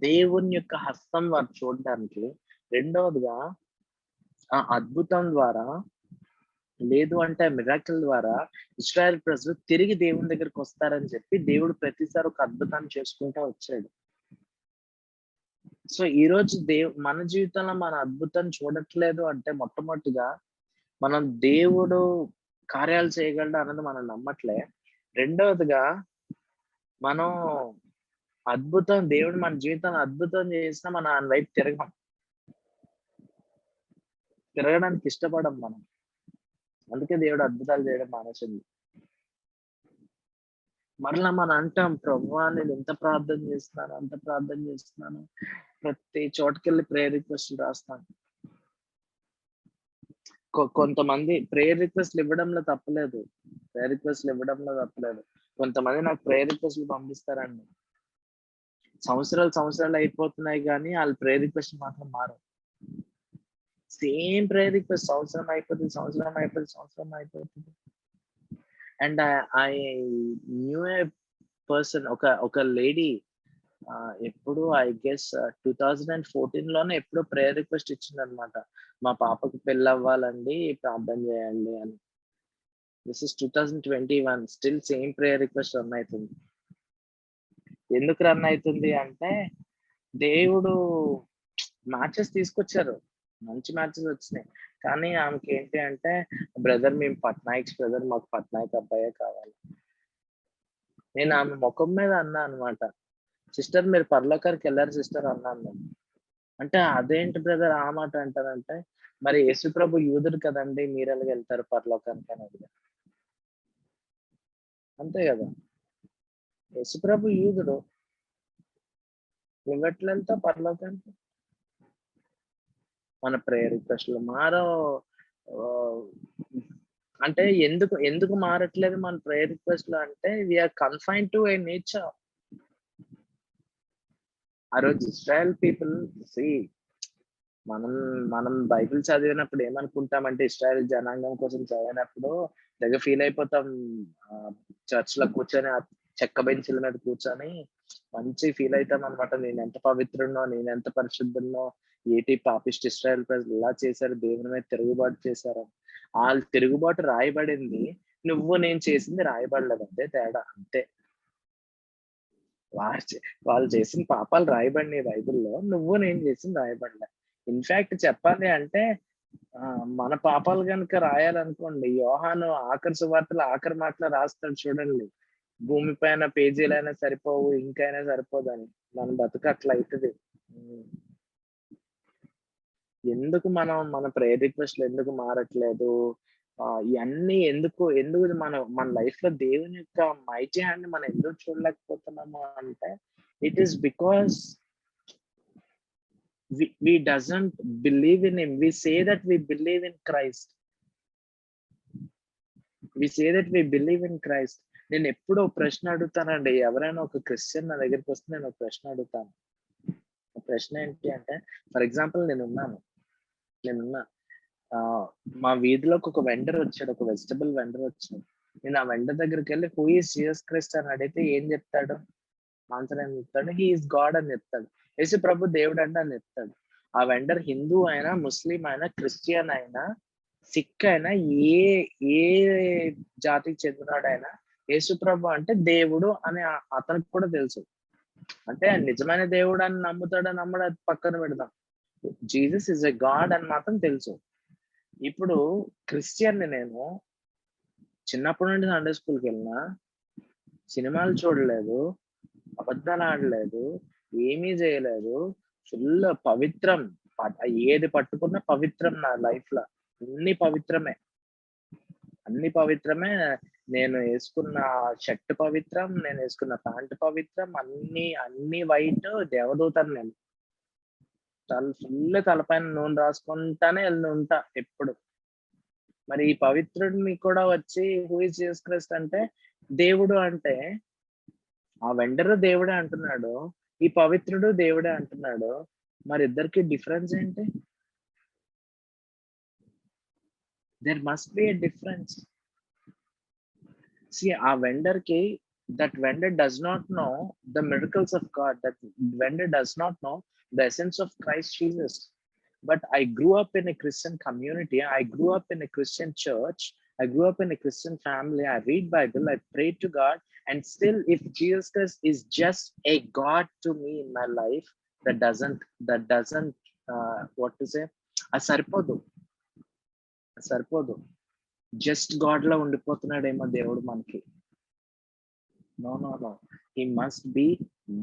B: దేవుని యొక్క హస్తం వారు చూడడానికి, రెండవదిగా ఆ అద్భుతం ద్వారా, లేదు అంటే మిరాకిల్ ద్వారా ఇశ్రాయేల్ ప్రజలు తిరిగి దేవుని దగ్గరికి వస్తారని చెప్పి దేవుడు ప్రతిసారి ఒక అద్భుతాన్ని చేసుకుంటూ వచ్చాడు. సో ఈ రోజు మన జీవితంలో మన అద్భుతం చూడట్లేదు అంటే, మొట్టమొదటిగా మనం దేవుడు కార్యాలు చేయగలడు అన్నది మనం నమ్మట్లే. రెండవదిగా మనం దేవుడు మన జీవితంలో అద్భుతం చేసినా మనం ఆయన వైపు తిరగడానికి ఇష్టపడం మనం. అందుకే దేవుడు అద్భుతాలు చేయడం మానేసింది. మరలా మనం అంటాం, ప్రభువా నేను ఎంత ప్రార్థన చేస్తున్నాను, అంత ప్రార్థన చేస్తున్నాను, ప్రతి చోటుకెళ్ళి ప్రేయర్ రిక్వెస్ట్ రాస్తాను. కొంతమంది ప్రేయర్ రిక్వెస్ట్లు ఇవ్వడంలో తప్పలేదు, కొంతమంది నాకు ప్రేయర్ రిక్వెస్ట్లు పంపిస్తారండి. సంవత్సరాలు అయిపోతున్నాయి కానీ వాళ్ళ ప్రేయర్ రిక్వెస్ట్ మాత్రం మారవు. సేమ్ ప్రేయర్ రిక్వెస్ట్ సంవత్సరం అయిపోతుంది. And I knew A person, ఒక లేడీ, ఎప్పుడు ఐ గెస్ 2014 లోనే ఎప్పుడో ప్రేయర్ రిక్వెస్ట్ ఇచ్చిందనమాట, మా పాపకు పెళ్ళి అవ్వాలండి ప్రార్థన చేయండి అని. This is 2021. Still same prayer request run అవుతుంది. ఎందుకు రన్ అవుతుంది అంటే, దేవుడు మ్యాచెస్ తీసుకొచ్చారు, మంచి మ్యాచెస్ వచ్చినాయి, కానీ ఆమెకి ఏంటి అంటే, బ్రదర్ మేము పట్నాయక్స్ బ్రదర్, మాకు పట్నాయక్ అబ్బాయే కావాలి. నేను ఆమె ముఖం మీద అన్నా అనమాట, సిస్టర్ మీరు పరలోకానికి వెళ్ళారు సిస్టర్ అన్నాను. అంటే అదేంటి బ్రదర్ ఆ మాట అంటారంటే, మరి యేసుప్రభు యూదుడు కదండి, మీరు ఎలాగ వెళ్తారు పరలోకానికి అని అడిగారు. అంతే కదా, యేసుప్రభు యూదుడు, నువ్వెట్లా వెళ్తావు పరలోకానికి? మన ప్రేయర్ రిక్వెస్ట్లు అంటే ఎందుకు మారట్లేదు మన ప్రేయర్ రిక్వెస్ట్లు అంటే, we are confined to a nature. ఆ రోజు ఇస్రాయల్ పీపుల్ మనం మనం బైబిల్ చదివినప్పుడు ఏమనుకుంటామంటే ఇశ్రాయేల్ జనాంగం కోసం చదివినప్పుడు తెగ ఫీల్ అయిపోతాం. చర్చ్ లో కూర్చొని ఆ చెక్క బెంచుల మీద కూర్చొని మంచి ఫీల్ అవుతాం అనమాట. నేను ఎంత పవిత్రున్నో, నేను ఎంత పరిశుద్ధున్నో, ఏటి పాపిస్ట్ ఇశ్రాయేల్ ప్రజలు ఇలా చేశారు, దేవుని మీద తిరుగుబాటు చేశారు. వాళ్ళ తిరుగుబాటు రాయబడింది, నువ్వు నేను చేసింది రాయబడలేదు. అంతే తేడా, అంతే. వాళ్ళు చేసిన పాపాలు రాయబడినాయి బైబిల్లో, నువ్వు నేను చేసింది రాయబడలే. ఇన్ఫాక్ట్ చెప్పాలి అంటే మన పాపాలు కనుక రాయాలనుకోండి, యోహాను ఆఖరి సువార్తలు ఆఖరి మాటలు రాస్తాడు చూడండి, భూమి పైన పేజీలైనా సరిపోవు, ఇంకైనా సరిపోదని. మన బతుకు అట్లా అవుతుంది. ఎందుకు మన ప్రేయర్ రిక్వెస్ట్లు ఎందుకు మారట్లేదు, ఇవన్నీ ఎందుకు ఎందుకు మన లైఫ్ లో దేవుని యొక్క మైటీ హ్యాండ్ మనం ఎందుకు చూడలేకపోతున్నాము అంటే, it is because we doesn't believe in him. We say that we believe in Christ. We say that we believe in Christ. నేను ఎప్పుడో ప్రశ్న అడుగుతానండి, ఎవరైనా ఒక క్రిస్టియన్ నా దగ్గరికి వస్తే నేను ఒక ప్రశ్న అడుగుతాను. ప్రశ్న ఏంటి అంటే, ఫర్ ఎగ్జాంపుల్ నేనున్నా మా వీధిలోకి ఒక వెండర్ వచ్చాడు, ఒక వెజిటబుల్ వెండర్ వచ్చాడు. నేను ఆ వెండర్ దగ్గరికి వెళ్ళి హూ ఈస్ జీసస్ క్రైస్ట్ అని అడిగితే ఏం చెప్తాడు? ఆన్సర్ ఏం చెప్తాడు? హీ ఈస్ గాడ్ అని చెప్తాడు. యేసు ప్రభు దేవుడు అంటే అని చెప్తాడు. ఆ వెండర్ హిందూ అయినా, ముస్లిం అయినా, క్రిస్టియన్ అయినా, సిక్ అయినా, ఏ ఏ జాతికి చెందినాడైనా యేసు ప్రభు అంటే దేవుడు అని అతనికి కూడా తెలుసు. అంటే నిజమైన దేవుడు అని నమ్ముతాడో నమ్మడు అది పక్కన పెడదాం, జీసస్ ఇస్ ఎ గాడ్ అని మాత్రం తెలుసు. ఇప్పుడు క్రిస్టియన్ నేను చిన్నప్పటి నుండి సండే స్కూల్కి వెళ్ళినా, సినిమాలు చూడలేదు, అబద్ధాలు ఆడలేదు, ఏమీ చేయలేదు, ఫుల్ పవిత్రం. ఏది పట్టుకున్నా పవిత్రం. నా లైఫ్ లో అన్ని పవిత్రమే, అన్ని పవిత్రమే. నేను వేసుకున్న షర్ట్ పవిత్రం, నేను వేసుకున్న ప్యాంట్ పవిత్రం, అన్ని వైట్. దేవదూతను నేను ఫుల్ తలపైన నూనె రాసుకుంటానే వెళ్ళి ఉంటా ఎప్పుడు. మరి ఈ పవిత్రుడిని కూడా వచ్చి హూ ఇస్ జీసస్ క్రైస్ట్ అంటే దేవుడు అంటే, ఆ వెండరు దేవుడే అంటున్నాడు, ఈ పవిత్రుడు దేవుడే అంటున్నాడు. మరి ఇద్దరికి డిఫరెన్స్ ఏంటి? There must be a difference. See, ఆ వెండర్ కి, that vendor does not know the miracles of God, that vendor does not know the essence of Christ Jesus. But I grew up in a Christian community, I grew up in a Christian church, I grew up in a Christian family, I read Bible, I pray to God, and still if Jesus Christ is just a God to me in my life, that doesn't what to say, సరిపోదు. జస్ట్ గాడ్ లా ఉండిపోతున్నాడేమో దేవుడు మనకి. No, he must be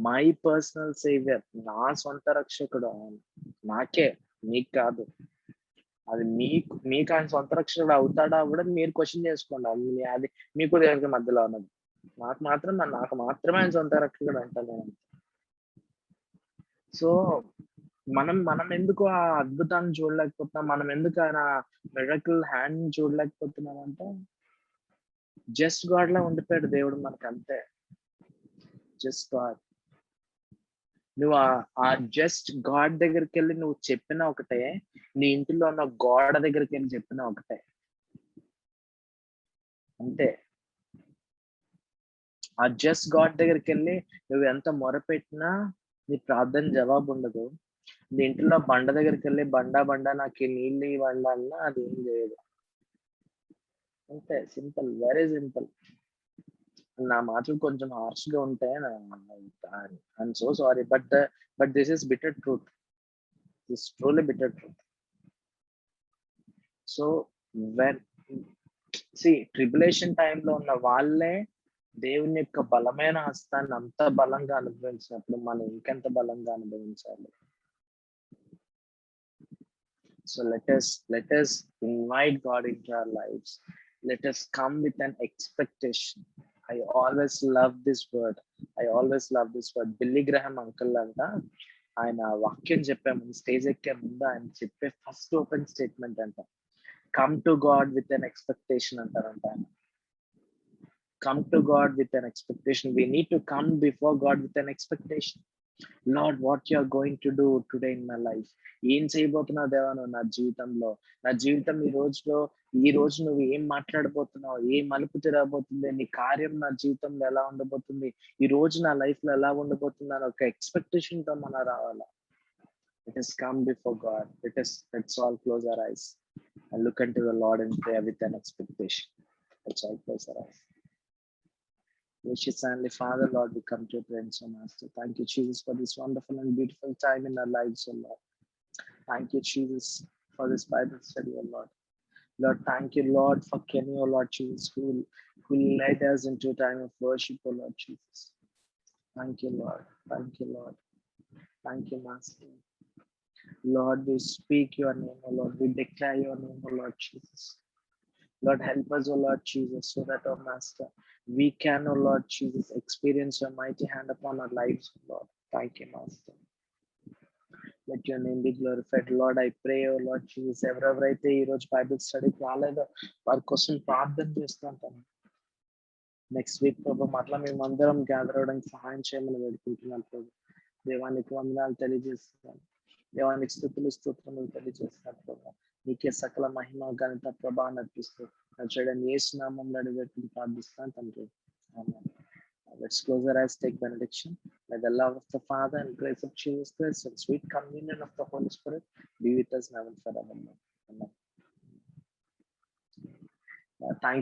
B: my personal saviour, నా సొంత రక్షకుడు. నాకే, మీకు కాదు. అది మీకు ఆయన సొంత రక్షకుడు అవుతాడా కూడా మీరు క్వశ్చన్ చేసుకోండి. అది మీకు దేవునికి మధ్యలో ఉన్నది. నాకు మాత్రమే ఆయన సొంత రక్షకుడు అంటాను నేను. సో మనం ఎందుకు ఆ అద్భుతాన్ని చూడలేకపోతున్నాం, మనం ఎందుకు ఆయన మిరకిల్ హ్యాండ్ చూడలేకపోతున్నాం అంటే, జస్ట్ గాడ్ లా ఉండిపోయాడు దేవుడు మనకు, అంతే. Just God. నువ్వు ఆ జస్ట్ గాడ్ దగ్గరికి వెళ్ళి నువ్వు చెప్పిన ఒకటే, నీ ఇంటిలో ఉన్న గోడ దగ్గరికి వెళ్ళి చెప్పిన ఒకటే, అంతే. ఆ జస్ట్ గాడ్ దగ్గరికి వెళ్ళి నువ్వు ఎంత మొరపెట్టినా నీ ప్రార్థన జవాబు ఉండదు. నీ ఇంట్లో బండ దగ్గరికి వెళ్ళి బండ నాకు నీళ్ళు ఇవ్వండి అన్నా అది ఏం చేయదు. అంతే, సింపుల్, వెరీ సింపుల్. నా మాటలు కొంచెం హార్ష్ గా ఉంటాయి, I'm so sorry, but this is bitter truth. This truly bitter truth. So when tribulation టైంలో ఉన్న వాళ్ళే దేవుని యొక్క బలమైన హస్తాన్ని అంత బలంగా అనుభవించినప్పుడు మనం ఇంకెంత బలంగా అనుభవించాలి. So let us invite God into our lives. Let us come with an expectation. I always love this word. Billy Graham uncle anta ఆయన వాక్యం చెప్పే ముందు, స్టేజ్ ఎక్కే ముందు ఆయన చెప్పే ఫస్ట్ ఓపెన్ స్టేట్మెంట్ అంట, come to God with an expectation అంటారంట ఆయన. Come to God with an expectation. We need to come before God with an expectation. Lord what you are going to do today in my life. ఏం చేయబోతున్నావు దేవా నువ్వు నా జీవితంలో. నా జీవితం ఈ రోజు నువ్వు ఏం మాట్లాడబోతున్నావు, ఏ మలుపు తిరగబోతుంది, నీ కార్యం నా జీవితంలో ఎలా ఉండబోతుంది, ఈ రోజు నా లైఫ్ లో ఎలా ఉండబోతుంది అని ఒక ఎక్స్పెక్టేషన్ తో మనం రావాలా. Let us come before God. Let's all close our eyes and look unto the Lord in prayer with an expectation. Let's all close our eyes. Gracious Heavenly Father, Lord, we come to your presence, O Master. Thank you, Jesus, for this wonderful and beautiful time in our lives, O Lord. Thank you, Jesus, for this Bible study, O Lord. Lord, thank you, Lord, for Kenny, O Lord Jesus, who led us into a time of worship, O Lord Jesus. Thank you, Lord. Thank you, Lord. Thank you, Master. Lord, we speak your name, O Lord. We declare your name, O Lord Jesus. Lord, help us, O Lord Jesus, so that, O Master, we can, O Lord Jesus, experience your mighty hand upon our lives, O Lord. Thank you, Master. Let your name be glorified. Lord, I pray, O Lord Jesus, ఎవరెవరైతే ఈ రోజు బైబిల్ స్టడీకి రాలేదో వారి కోసం ప్రార్థన చేస్తుంటాను. నెక్స్ట్ వీక్ ప్రభు మరలా మేము అందరం గ్యాదర్ అవడానికి సహాయం చేయమని వేడుకుంటున్నాను ప్రభు. దేవానికి వందనాలు తెలియజేస్తున్నాను. దేవానికి స్తోత్రములు తెలియజేస్తున్నాను ప్రభు. నీకే సకల మహిమ ఘనత ప్రభావం అర్పిస్తూ నచ్చడం యేసు నామములో అడిగి ప్రార్థిస్తున్నాను తండ్రి. ఆమేన్. Let's close our eyes, take benediction. May the love of the Father and grace of Jesus Christ and sweet communion of the Holy Spirit be with us now and forevermore. Amen. Thank